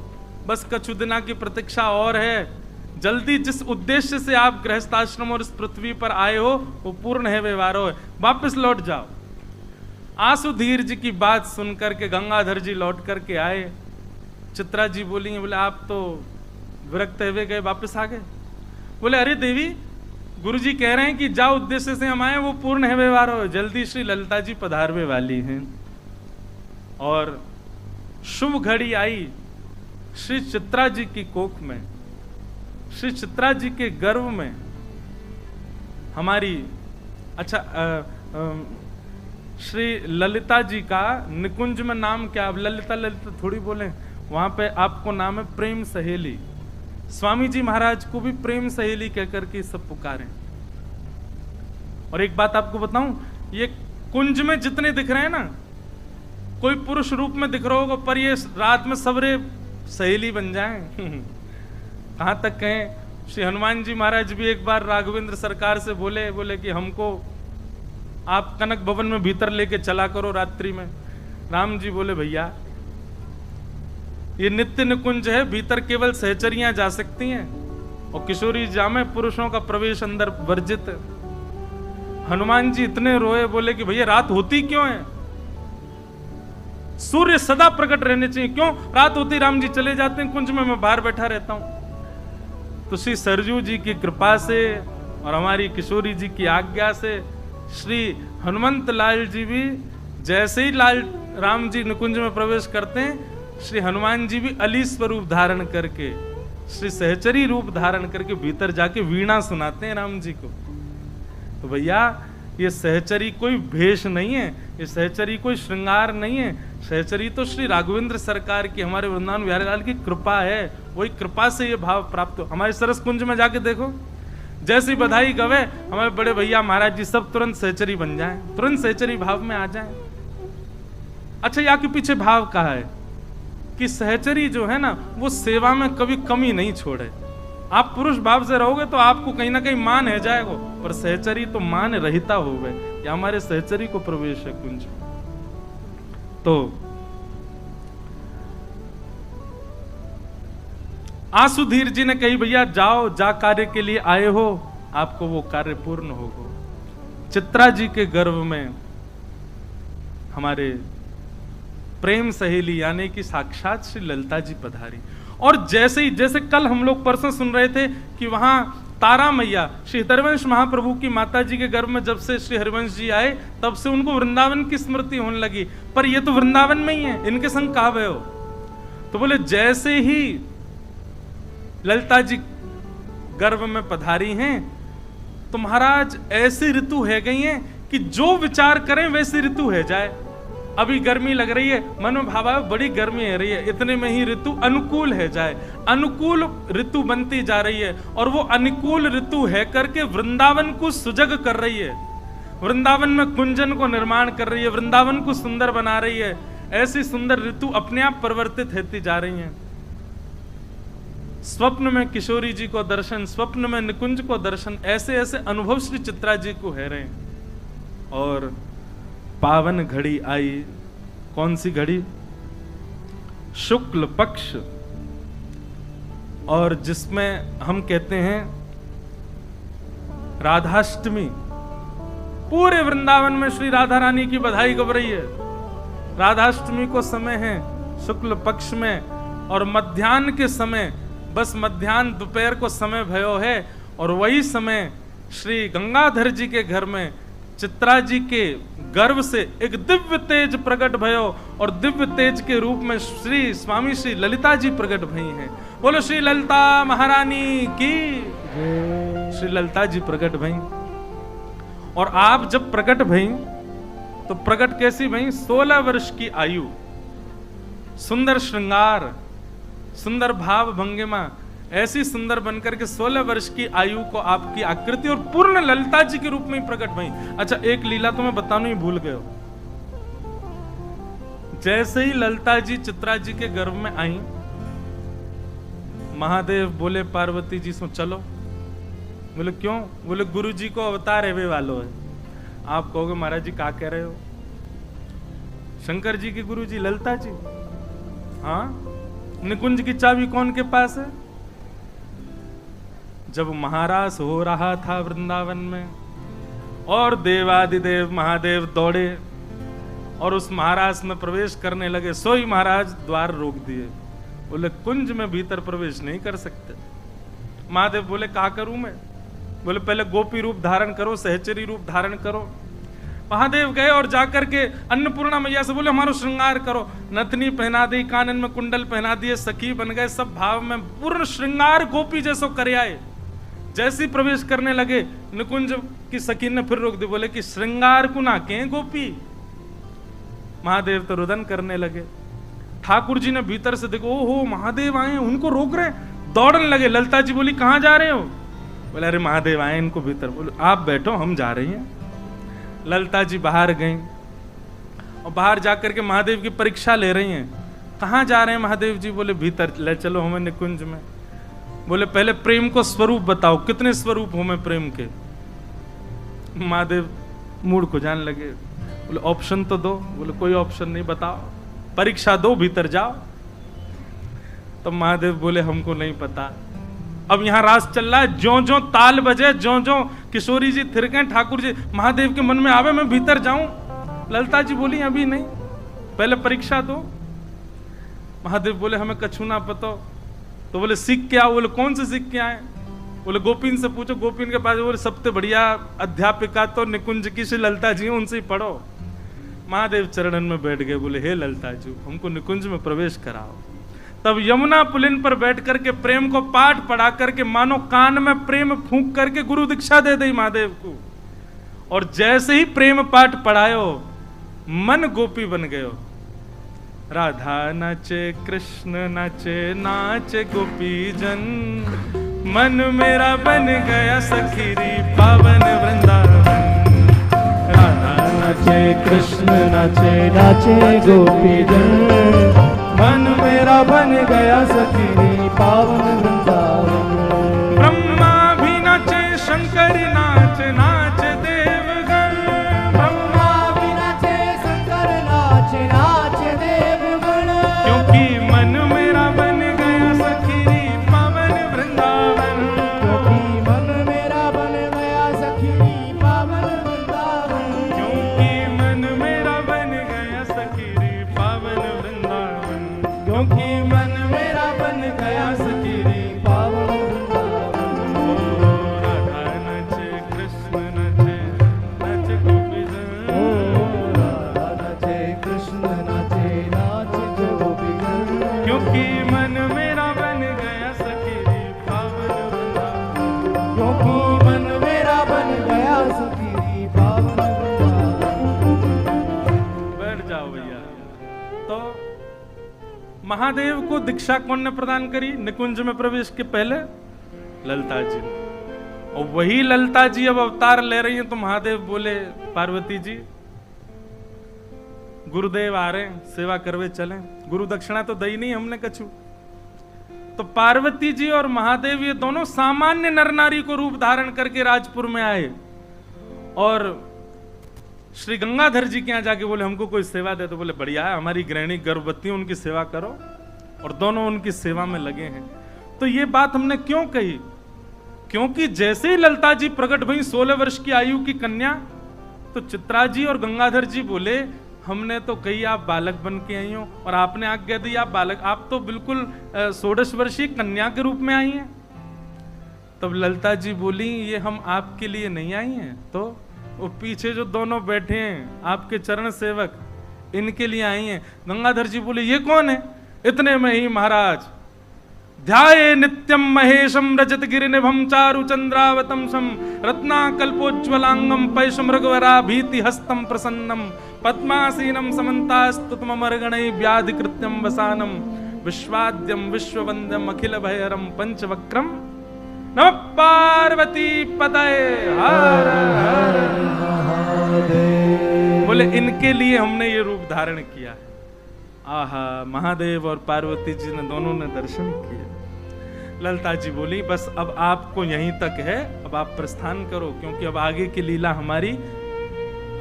बस कछु दिना की प्रतीक्षा और है, जल्दी जिस उद्देश्य से आप गृहस्थ आश्रम और इस पृथ्वी पर आए हो वो पूर्ण है, व्यवहार हो, वापस लौट जाओ। आसुधीर जी की बात सुनकर के गंगाधर जी लौट करके आए। चित्रा जी बोली, बोले आप तो विरक्त हुए गए, वापस आ गए। बोले अरे देवी, गुरुजी कह रहे हैं कि जाओ उद्देश्य से हम आए वो पूर्ण है, व्यवहार हो, जल्दी श्री ललिता जी पधारने वाली हैं। और शुभ घड़ी आई श्री चित्रा जी की कोख में, श्री चित्रा जी के गर्भ में हमारी श्री ललिता जी का निकुंज में नाम क्या? अब ललिता ललिता थोड़ी बोले, वहां पे आपको नाम है प्रेम सहेली। स्वामी जी महाराज को भी प्रेम सहेली कहकर के सब पुकारे। और एक बात आपको बताऊं, ये कुंज में जितने दिख रहे हैं ना, कोई पुरुष रूप में दिख रहा होगा, पर ये रात में सबरे सहेली बन जाएं। कहां तक कहें, श्री हनुमान जी महाराज भी एक बार राघवेंद्र सरकार से बोले कि हमको आप कनक भवन में भीतर लेके चला करो रात्रि में। राम जी बोले भैया ये नित्य निकुंज है, भीतर केवल सहचरियां जा सकती हैं और किशोरी जामे, पुरुषों का प्रवेश अंदर वर्जित है। हनुमान जी इतने रोए, बोले कि भैया रात होती क्यों है? सूर्य सदा प्रकट रहने चाहिए, क्यों रात होती राम जी चले जाते हैं कुंज में, मैं बाहर बैठा रहता हूं। तो श्री सरजू जी की कृपा से और हमारी किशोरी जी की आज्ञा से श्री हनुमंत लाल जी भी जैसे ही लाल राम जी निकुंज में प्रवेश करते हैं, श्री हनुमान जी भी अली स्वरूप धारण करके, श्री सहचरी रूप धारण करके भीतर जाके वीणा सुनाते हैं राम जी को। तो भैया ये सहचरी कोई भेष नहीं है, ये सहचरी कोई श्रृंगार नहीं है, सहचरी तो श्री राघवेंद्र सरकार की, हमारे वृंदावन बिहारी लाल की कृपा है। वही कृपा से ये भाव प्राप्त हो। हमारे सरस कुंज में जाके देखो, जैसी बधाई गवे हमारे बड़े भैया महाराज जी सब तुरंत सहचरी बन जाएं, तुरंत सहचरी भाव में आ जाएं। अच्छा, यहाँ के पीछे भाव कहा है कि सहचरी जो है ना वो सेवा में कभी कमी नहीं छोड़े। आप पुरुष भाव से रहोगे तो आपको कहीं ना कहीं मान है जाएगा, पर सहचरी तो मान रहिता हो गए। या हमारे सहचरी को प्रवेश है कुंज। तो आसुधीर जी ने कही भैया जाओ, जा कार्य के लिए आए हो, आपको वो कार्य पूर्ण होगा। चित्रा जी के गर्भ में हमारे प्रेम सहेली यानी कि साक्षात श्री ललिता जी पधारी। और जैसे कल हम लोग परसों सुन रहे थे कि वहां तारा मैया श्री हरिवंश महाप्रभु की माता जी के गर्भ में जब से श्री हरिवंश जी आए तब से उनको वृंदावन की स्मृति होने लगी, पर ये तो वृंदावन में ही है, इनके संग कहां गए हो? तो बोले जैसे ही ललिता जी गर्भ में पधारी हैं तो महाराज ऐसी ऋतु है गई है कि जो विचार करें वैसी ऋतु है जाए। अभी गर्मी लग रही है, मन में भाव आया बड़ी गर्मी है रही है, इतने में ही ऋतु अनुकूल है जाए, अनुकूल ऋतु बनती जा रही है। और वो अनुकूल ऋतु है करके वृंदावन को सुजग कर रही है, वृंदावन में कुंजन को निर्माण कर रही है, वृंदावन को सुंदर बना रही है। ऐसी सुंदर ऋतु अपने आप परिवर्तित होती जा रही है। स्वप्न में किशोरी जी को दर्शन, स्वप्न में निकुंज को दर्शन, ऐसे ऐसे अनुभव श्री चित्रा जी को है रहे। और पावन घड़ी आई, कौन सी घड़ी? शुक्ल पक्ष, और जिसमें हम कहते हैं राधाष्टमी। पूरे वृंदावन में श्री राधा रानी की बधाई गब रही है। राधाष्टमी को समय है शुक्ल पक्ष में, और मध्याह्न के समय, बस मध्याह्न दोपहर को समय भयो है। और वही समय श्री गंगाधर जी के घर में, चित्रा जी के गर्भ से एक दिव्य तेज प्रकट भयो और दिव्य तेज के रूप में स्वामी श्री ललिता जी प्रकट भई हैं। बोलो श्री ललिता महारानी की। श्री ललिता जी प्रकट भई और आप जब प्रकट भई तो प्रकट कैसी भई? 16 वर्ष की आयु, सुंदर श्रृंगार, सुंदर भाव भंगिमा, ऐसी सुंदर बनकर के 16 वर्ष की आयु को आपकी आकृति और पूर्ण ललिता जी के रूप में ही प्रकट भई। अच्छा, एक लीला तो मैं बताना ही भूल गए हो। जैसे ही ललिता जी चित्रा जी के गर्भ में आई, महादेव बोले पार्वती जी से चलो। बोले क्यों? बोले गुरु जी को अवतार है वे वालो है। आप कहोगे महाराज जी क्या कह रहे हो? शंकर जी की गुरु जी ललिता जी। हाँ, निकुंज की चाबी कौन के पास है? जब महारास हो रहा था वृंदावन में और देवादिदेव महादेव दौड़े और उस महारास में प्रवेश करने लगे, सोई महाराज द्वार रोक दिए। बोले कुंज में भीतर प्रवेश नहीं कर सकते। महादेव बोले क्या करूं मैं? बोले पहले गोपी रूप धारण करो, सहचरी रूप धारण करो। महादेव गए और जाकर के अन्नपूर्णा मैया से बोले हमारा श्रृंगार करो। नथनी पहना दी, कानन में कुंडल पहना दिए, सखी बन गए, सब भाव में पूर्ण श्रृंगार गोपी जैसो कर आए। जैसे ही प्रवेश करने लगे, निकुंज की सखी ने फिर रोक दी। बोले कि श्रृंगार को ना के गोपी। महादेव तो रुदन करने लगे। ठाकुर जी ने भीतर से देखो, ओहो महादेव आए, उनको रोक रहे, दौड़ने लगे। ललिता जी बोली कहां जा रहे हो? बोले अरे महादेव आए इनको भीतर। बोले आप बैठो, हम जा रहे हैं। ललिता जी बाहर गई और बाहर जाकर के महादेव की परीक्षा ले रही हैं। कहां जा रहे हैं महादेव जी? बोले भीतर ले चलो हमें निकुंज में। बोले पहले प्रेम को स्वरूप बताओ, कितने स्वरूप हो मैं प्रेम के? महादेव मूड को जान लगे। बोले ऑप्शन तो दो। बोले कोई ऑप्शन नहीं, बताओ, परीक्षा दो, भीतर जाओ। तो महादेव बोले हमको नहीं पता। अब यहां रास चल रहा है, ज्यों ज्यों ताल बजे, ज्यों ज्यों किशोरी जी थिरके, ठाकुर जी महादेव के मन में आवे मैं भीतर जाऊं। ललिता जी बोली अभी नहीं, पहले परीक्षा दो। महादेव बोले हमें कछु ना पता। तो बोले सीख के आओ। बोले कौन से सीख के आए? बोले गोपीन से पूछो, गोपीन के पास। बोले सबसे बढ़िया अध्यापिका तो निकुंज की श्री ललिता जी, उनसे ही पढ़ो। महादेव चरणन में बैठ गए। बोले हे ललिता जी, हमको निकुंज में प्रवेश कराओ। तब यमुना पुलिन पर बैठ करके प्रेम को पाठ पढ़ा करके मानो कान में प्रेम फूंक करके गुरु दीक्षा दे दी महादेव को। और जैसे ही प्रेम पाठ पढ़ायो, मन गोपी बन गयो। राधा नाचे, कृष्ण नाचे, नाचे गोपी जन, मन मेरा बन गया सखीरी पावन वृंदावन। राधा नाचे, कृष्ण नाचे, नाचे गोपी जन, मन मेरा बन गया सखीरी पावन वृंदावन। ब्रह्मा भी नाचे, शंकर नाचे, नाचे देवगण। ब्रह्मा भी नाचे, शंकर नाचे, नाचे देवगण। क्योंकि मन मेरा बन गया सखीरी पावन वृंदावन। क्योंकि मन मेरा बन गया सखीरी पावन वृंदावन। क्योंकि मन मेरा बन गया सखीरी पावन वृंदावन। क्योंकि मन मेरा बन गया सखीरी पावन वृंदावन। ओ राधा नाचे, कृष्ण नाचे, नाचे गोपी जन। ओ राधा नाचे, कृष्ण नाचे, नाचे गोपी जन। क्योंकि मन मेरा बन गया सखीरी पावन वृंदावन। क्योंकि मन मेरा बन गया सखीरी पावन वृंदावन। बैठ जाओ भैया। तो महादेव को दीक्षा कौन ने प्रदान करी? निकुंज में प्रवेश के पहले ललिता जी ने। और वही ललिता जी अब अवतार ले रही हैं। तो महादेव बोले पार्वती जी, गुरुदेव आ रहे हैं, सेवा करवे चलें। गुरु दक्षिणा तो दई नहीं हमने कछु। तो पार्वती जी और महादेव ये दोनों सामान्य नर नारी को रूप धारण करके राजपुर में आए और श्री गंगाधर जी के यहाँ जाके बोले हमको कोई सेवा दे। तो बोले बढ़िया है, हमारी गृहिणी गर्भवती, उनकी सेवा करो। और दोनों उनकी सेवा में लगे हैं। तो ये बात हमने क्यों कही? क्योंकि जैसे ही ललिता जी प्रकट भई 16 वर्ष की आयु की कन्या, तो चित्रा जी और गंगाधर जी बोले हमने तो कही आप बालक बन के आई हो और आपने आज्ञा दी आप बालक, आप तो बिल्कुल 16 वर्षीय कन्या के रूप में आई हैं। तब ललिता जी बोली ये हम आपके लिए नहीं आई हैं, तो वो पीछे जो दोनों बैठे हैं आपके चरण सेवक, इनके लिए आई हैं। गंगाधर जी बोले ये कौन है? इतने में ही महाराज ध्याये नित्यम महेशम रजत गिरिनिभम चारु चंद्रावतम सम रत्नाकल्पोज्ज्वलांगम पैशमृगवरा भीति हस्तम प्रसन्नम पद्मासीनम समन्तास्तुतमर्गणै व्याधिकृत्यम वसानम विश्वाद्यम विश्ववंद्यम अखिल भयरम पंचवक्रम नमः पार्वती पतये हर हर महादेव। बोले इनके लिए हमने ये रूप धारण किया है। आहा, महादेव और पार्वती जी ने दोनों ने दर्शन किए। ललिता जी बोली बस अब आपको यहीं तक है, अब आप प्रस्थान करो, क्योंकि अब आगे की लीला हमारी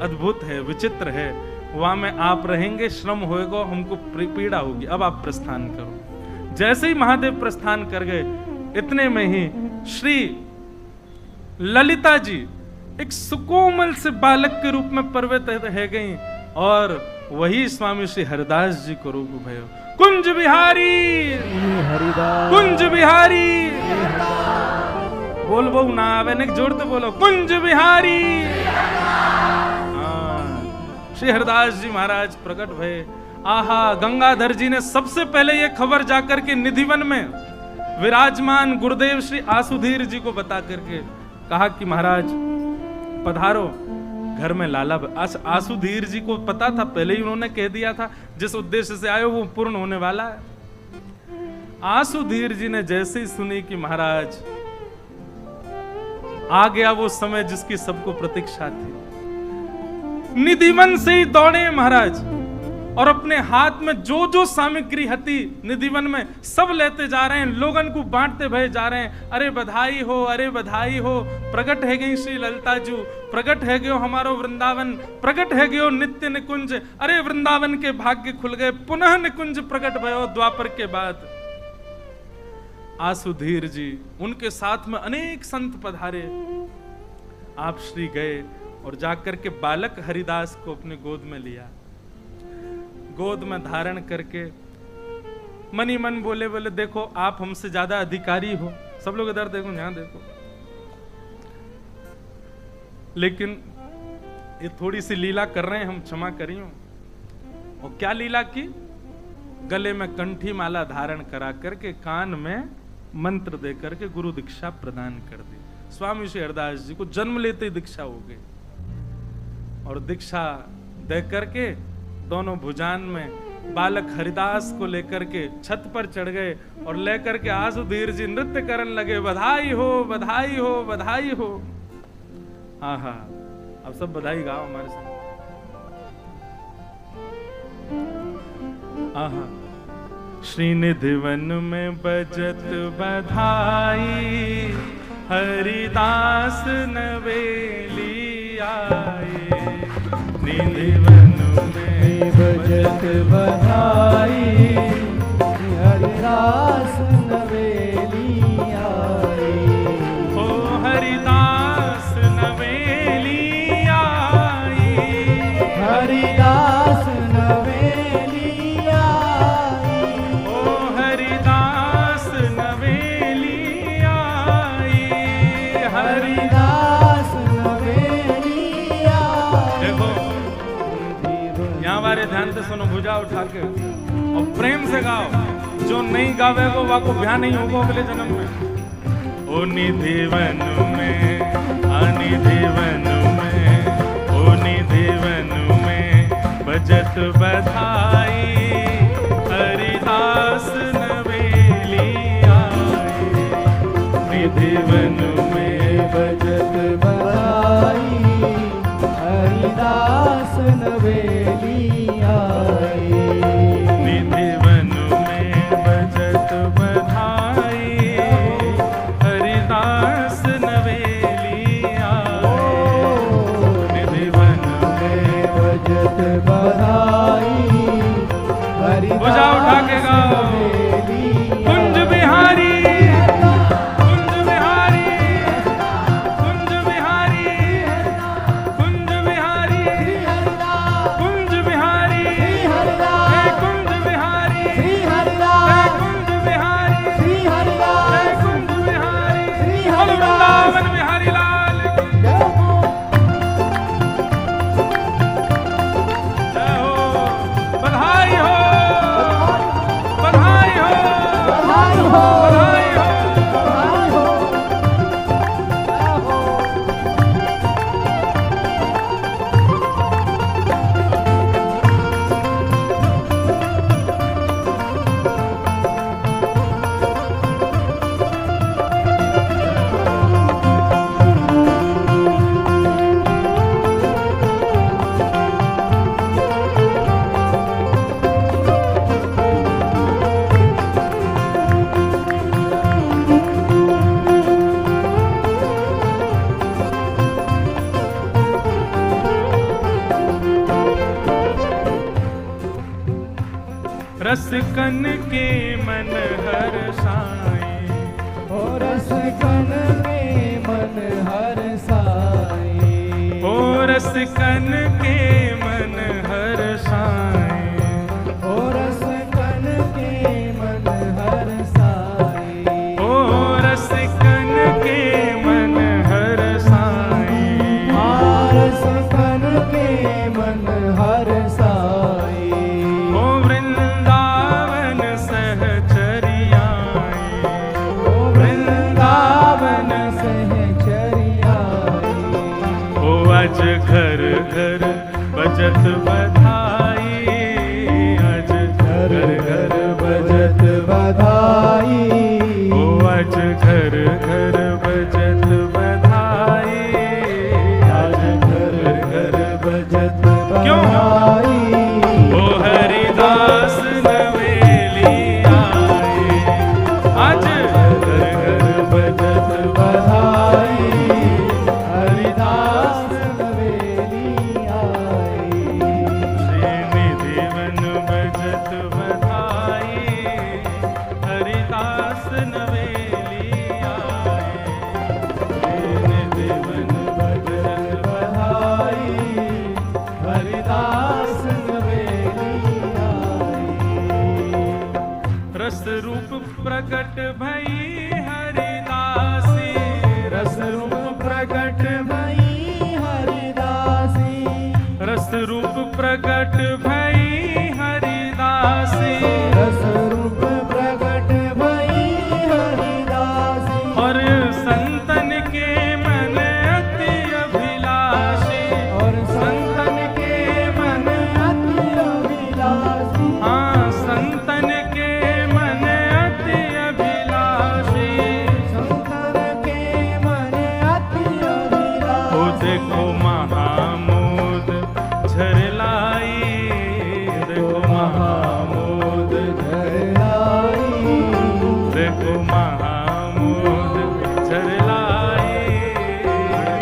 अद्भुत है, विचित्र है। वहां में आप रहेंगे, श्रम होएगा, हमको पीड़ा होगी, अब आप प्रस्थान करो। जैसे ही महादेव प्रस्थान कर गए, इतने में ही श्री ललिता जी एक सुकोमल से बालक के रूप में प्रकट है गई और वही स्वामी श्री हरिदास जी को रूप भयो। कुंज बिहारी हरिदास, कुंज बिहारी बोल वो ना आवे ने जोड़ते बोलो कुंज बिहारी। श्री हरिदास जी महाराज प्रकट भये। आहा, गंगाधर जी ने सबसे पहले ये खबर जाकर के निधिवन में विराजमान गुरुदेव श्री आसुधीर जी को बता करके कहा कि महाराज पधारो, घर में लाला। आसुधीर जी को पता था, पहले ही उन्होंने कह दिया था जिस उद्देश्य से आए वो पूर्ण होने वाला है। आसुधीर जी ने जैसे ही सुनी कि महाराज आ गया वो समय जिसकी सबको प्रतीक्षा थी, निधिवन से ही दौड़े महाराज और अपने हाथ में जो जो सामग्री हती निधिवन में सब लेते जा रहे हैं, लोगन को बांटते भये जा रहे हैं। अरे बधाई हो, अरे बधाई हो, प्रकट है गई श्री ललिता जी, प्रकट है गयो हमारो वृंदावन, प्रकट है गयो नित्य निकुंज। अरे वृंदावन के भाग्य खुल गए, पुनः निकुंज प्रकट भयो द्वापर के बाद। आसुधीर जी, उनके साथ में अनेक संत पधारे। आप श्री गए और जाकर के बालक हरिदास को अपने गोद में लिया, गोद में धारण करके मनी मन बोले बोले देखो आप हमसे ज्यादा अधिकारी हो। सब लोग इधर देखो, यहां देखो। लेकिन ये थोड़ी सी लीला कर रहे हैं, हम क्षमा करियो। और क्या लीला की? गले में कंठी माला धारण करा करके कान में मंत्र दे करके गुरु दीक्षा प्रदान कर दी। स्वामी श्री हरिदास जी को जन्म लेते ही दीक्षा हो गई और दीक्षा दे करके दोनों भुजान में बालक हरिदास को लेकर के छत पर चढ़ गए और लेकर के आसुधीर जी नृत्य करने लगे। बधाई हो, बधाई हो, बधाई हो। आहा, अब सब बधाई गाओ हमारे साथ। आहा, श्रीनिधिवन में बजत बधाई, हरिदास नवेली आए। निधिवन में बजत बधाई, हरिदास नवेली आए। ओ हरिदास नवेली आई, हरिदास नवेली आई। ओ हरिदास नवेली आई, हरिदास नवेली आई। देखो यहाँ हमारे ध्यान से सुनो, भुजा उठा के और प्रेम से गाओ। जो नहीं गावेगो वा को ब्याह नहीं होगा अगले जन्म में। ओ निधिवन में, निधिवन में, ओ निधिवन में बजत बधाई, हरिदास नवेली आए। निधिवन में बजत बधाई, हरिदास नवेली आए। निधिवन में बजत बधाई, हरिदास नवेली आए। निधिवन में बजत बधाई, भुजा उठा के गाओ। कुंज बिहारी, कुंज बिहारी, कुंज बिहारी, कुंज बिहारी, कुंज बिहारी। रसकन के मन हर्षाए, ओ रसकन के मन हर्षाए, ओ रसकन के मन हर्षाए, ओ रसकन के मन हर्षाए, ओ रसकन के मन हर्षाए, रसकन के मन हर्षाए, ओ वृंदावन सहचरियाए, ओ वृंदावन सहचरियाए, ओ आज घर घर बजत बधाई, आज घर घर बजत बधाई, ओ आज घर घर बजत बधाई, आज घर घर बजत क्यों? बधाई, ओ हरिदास नवेली आए, आज घर घर बजत बधाई, हरिदास नवेली आई, श्रीनिधिवन बजत बधाई, हरिदास नवेली आए, श्रीनिधिवन बजत बधाई, हरिदास नवेली आई, रस रूप प्रकट भई हरिदासी, रस रूप प्रकट भई हरिदासी, रस रूप प्रकट भई हरिदासी, रस रूप प्रकट भई हरिदासी, और संतन के मन अति अभिलाषी, और संतन के मन अति अभिलाषी, हाँ संतन के मन अति अभिलाषी, संतन के मन अति अभिलाषी, ओ देखो महामोद झरलाई, देखो महामोद, झरलाई, देखो महामोद झरलाई,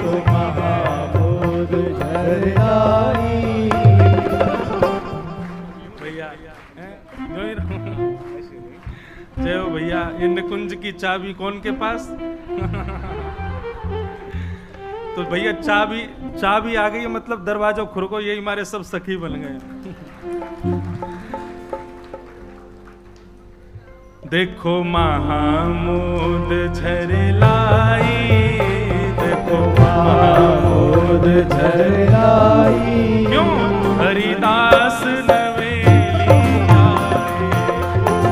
तो महाबोध झरलाई, भैया हैं? जो ही रहूं। जय हो भैया। ये निकुंज की चाबी कौन के पास? तो भैया चाबी आ गई है, मतलब दरवाजा खुरको, यही हमारे सब सखी बन गए। देखो महामोद झरलाई, देखो महामोद झरलाई, क्यों? हरिदास नवेली आए,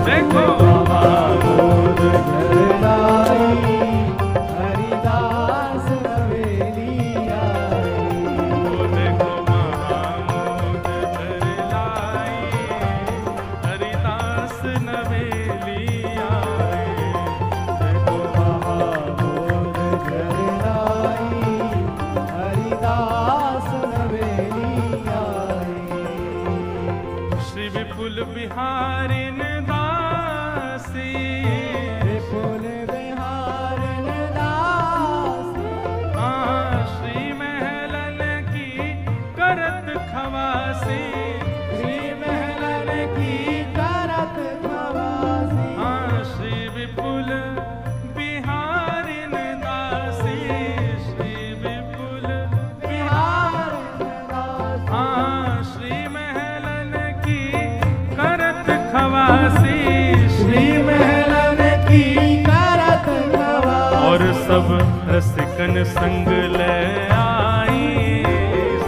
देखो महाबोध झरलाई, हरिदास नवेली आई, ओ देखो महामोद झरलाई, हरिदास नवेली आए, देखो महाबोध झरलाई, हरिदास नवेली आई, श्री विपुल बिहारिन दासी, विपुल बिहारिन दासी, हाँ श्री महलन की करत खवासी, श्री महलन की करत खवासी, हाँ श्री विपुल बिहारिन दासी, श्री विपुल बिहारिन दासी, हाँ श्री महलन की करत खवासी, श्री महलन की करत खवासी, और सब रसिकन संग ले आई,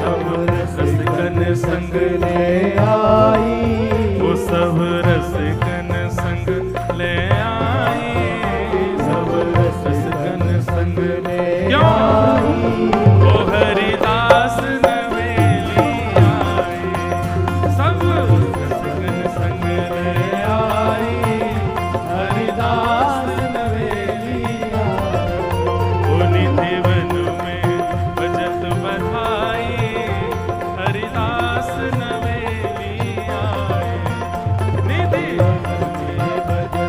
सब रसिकन संग ले आई, वो सब रसिकन संग ले आई, सब रसिकन संग ले क्यों? आई, ओ हरिदास नवेली आई, सब रसिकन संग ले आई, हरिदास नवेली आई, ओ निधि वन में बजत बधाई, हरिदास नवेली आए, निधि बजत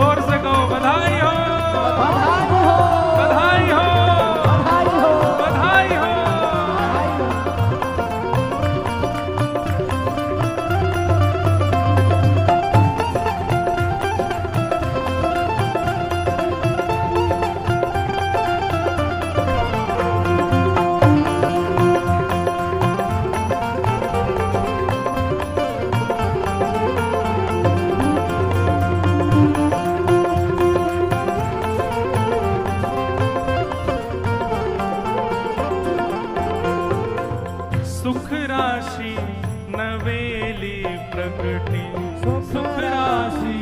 जोर से कहो बधाई हो, बधाई हो, बधाई हो, बधाई हो, बधाई हो। सुख राशि नवेली प्रगटी, सुख राशि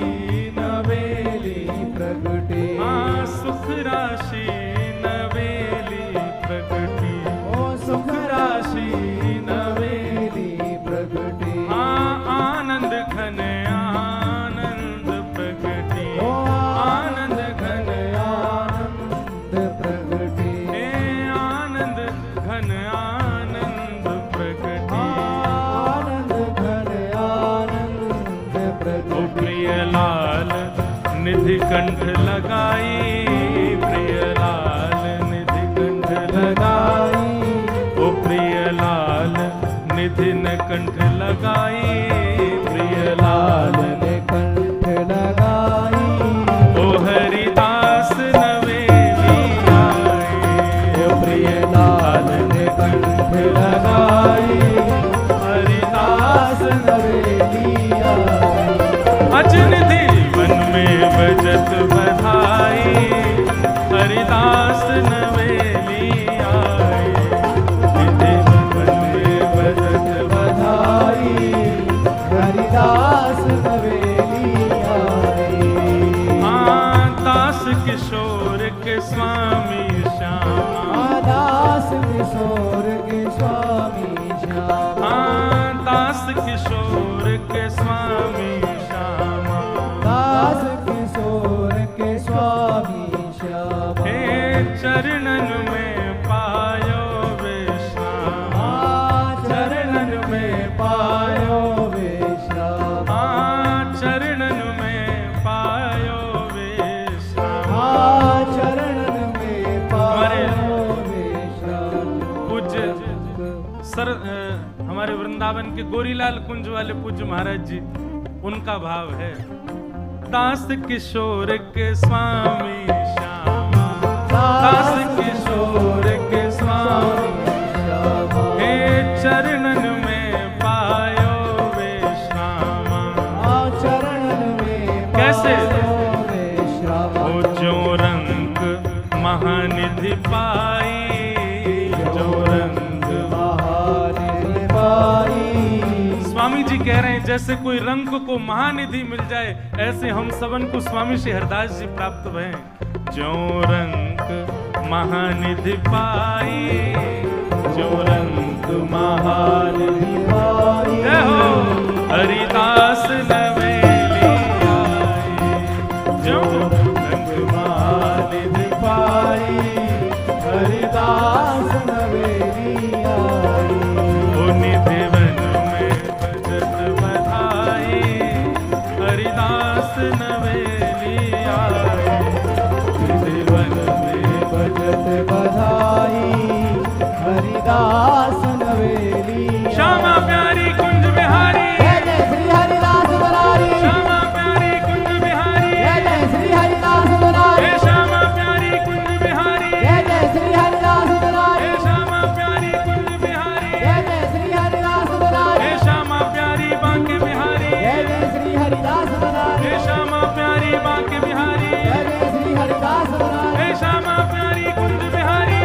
नवेली प्रगटे, हाँ सुख राशि नवेली प्रगटी, ओ सुख राशि नवेली प्रगटे, हाँ आनंद घन आनंद प्रगटी, ओ आनंद घन आनंद प्रगटे, हे आनंद घन आनंद प्रगटी। आनंद घन आनंद ओ प्रगटे, प्रिय लाल निधि कंठ लगाई, प्रिय लाल निधि कंठ लगाई, ओ प्रिय लाल निधि न कंठ लगाई, प्रिय लाल ने कंठ लगाई, ओ हरिदास नवेली आए, ओ प्रिय लाल ने कंठ लगाई, हरिदास नवेली आई, अजनिधि वन में बजत बधाई, हरिदास नवेली आए, निधि वन में बजत बधाई, हरिदास नवेली आई, दास किशोर के स्वामी श्यामा, दास किशोर के स्वामी श्यामा, दास किशोर के स्वामी श्यामा, दास किशोर के स्वामी श्यामा, हे चरणन में पायो विश्राम, चरणन में पायो विश्राम, चरणन में पायो विश्राम। चरणन में पायो विश्राम। पूज्य सर हमारे वृंदावन के गोरीलाल कुंज वाले पूज्य महाराज जी, उनका भाव है दास किशोर के स्वामी श्यामा, दास किशोर के स्वामी, श्यामा, हे चरणन में पायो विश्रामा। चरणन में कैसे? पायो विश्राम। ओ जो रंग महानिधि पाई, जो रंग महानिधि पाई, स्वामी जी कह रहे हैं जैसे कोई रंग को महानिधि मिल जाए, ऐसे हम सबन को स्वामी श्री हरदास जी प्राप्त भय। जो रंग महानिधि पाई, जो रंग महानिधि पाई, जय हो हरिदास नवेली आई, जो रंग महानिधि पाई, हरिदास नवेली आई, ओ निधि वन में बजत बधाई, हरिदास नवेली आई, निधि वन में बजत बधाई, हरिदास नवेली। श्यामा प्यारी कुंज बिहारी, जय जय श्री हरिदास मुरारी, श्यामा प्यारी कुंज बिहारी, जय जय श्री हरिदास मुरारी, हे श्यामा प्यारी कुंज बिहारी, जय जय श्री हरिदास मुरारी, हे श्यामा प्यारी कुंज बिहारी, जय जय श्री हरिदास मुरारी, हे श्यामा प्यारी बांके बिहारी, जय जय श्री हरिदास मुरारी, हे श्यामा प्यारी बांके बिहारी, जय जय श्री हरिदास मुरारी, हे श्यामा प्यारी कुंज बिहारी,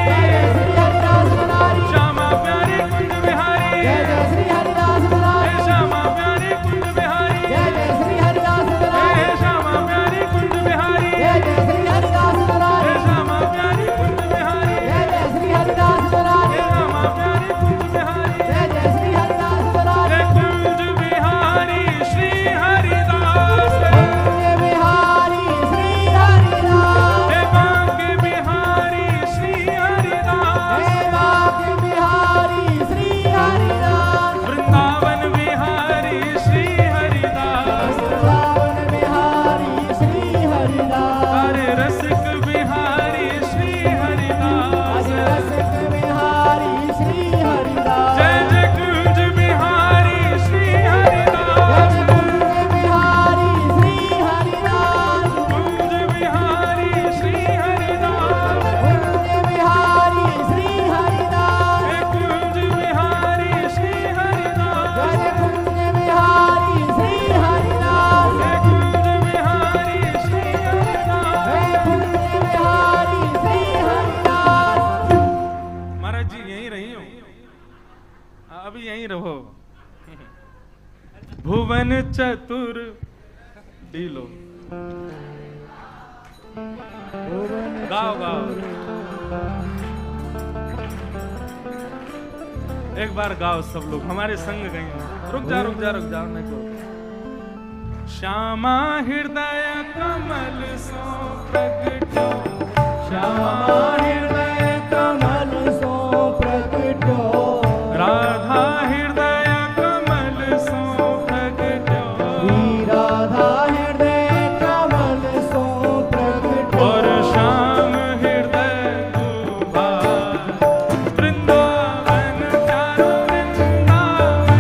अभी यहीं रहो। भुवन चतुर डीलो गाओ गाओ, एक बार गाओ सब लोग हमारे संग गए। रुक जा रुक जा रुक जा, नहीं तो श्यामा हृदय कमल सो प्रगटो, श्यामा हृदय कमल सो प्रगटो, राधा हृदय कमल सो प्रगटो, राधा हृदय कमल सो प्रगटो, और श्याम हृदय दुभार, वृंदावन प्यारो वृंदावन,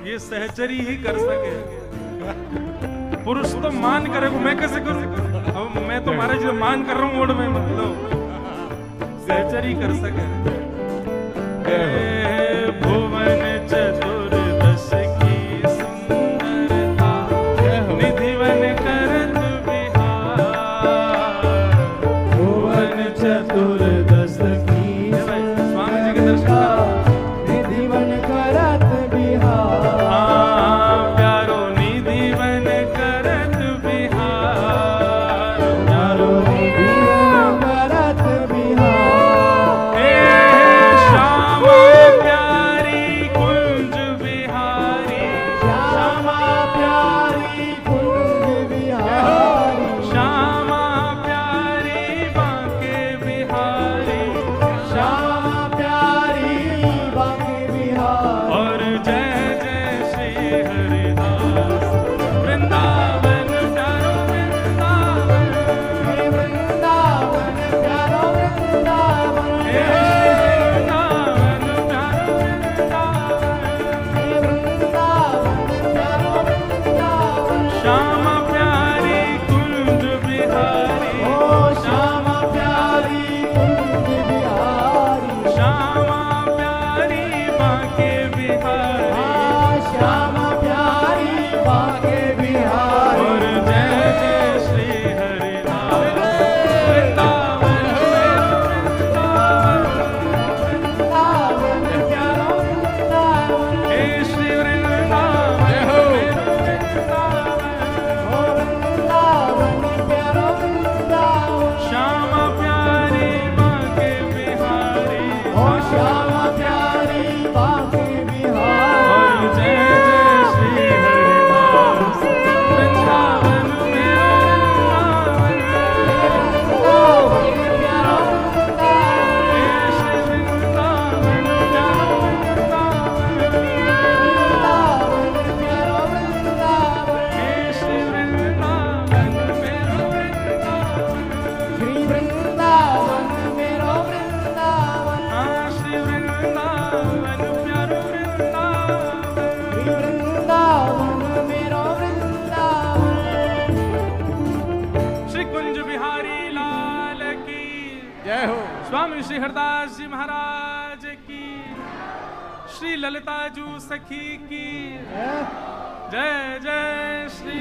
हे सहचरी ही कर सके, पुरुष तो मान करे, मैं कैसे करूं? अब मैं तो महाराज जो मान कर रहा हूं मोड़ में, मतलब सहचरी कर सके। भुवन चतुर्दश की सुंदरता, निधिवन करत विहार, भुवन चतुर्दश की स्वामी जी के दर्शन निधिवन करत बिहार, प्यारो निधिवन करत बिहार, प्यारो निधिवन करत बिहार, श्यामा प्यारी कुंज बिहारी, श्यामा प्यारी कुंज बिहारी, श्यामा प्यारी बांके बिहारी, श्यामा प्यारी बांके बिहार, और जय जय श्री हरिदास, वृंदावन प्यारो वृंदावन, हे वृंदावन प्यारो वृंदावन, हे वृंदावन प्यारो वृंदावन, हे वृंदावन प्यारो वृंदावन, श्यामा प्यारी कुंज बिहारी, ओ श्यामा प्यारी कुंज बिहारी, श्यामा प्यारी बांके बिहारी, श्यामा प्यारी बांके बिहारी, और जय जय श्री हरिदास, वृंदावन वृंदावन प्यारो वृंदावन, हे श्री वृंदावन ओ वृंदावन प्यारो वृंदावन, श्यामा प्यारी बांके बिहारी, ओ श्यामा प्यारी बांके बिहारी, और जय जय श्री हरिदास, वृंदावन मेरो वृंदावन, वृंदावन प्यारो वृंदावन, हे श्री वृंदावन प्यारो वृंदावन, वृंदावन प्यारो वृंदावन, हे श्री वृंदावन मेरो वृंदावन, श्री वृंदावन मेरो वृंदावन, हाँ श्री वृंदावन प्यारो वृंदावन, श्री वृंदावन मेरो वृंदावन, श्री कुंज बिहारी लाल की जय हो, स्वामी श्री हरदास जी महाराज की, श्री ललिता जू सखी की जय जय श्री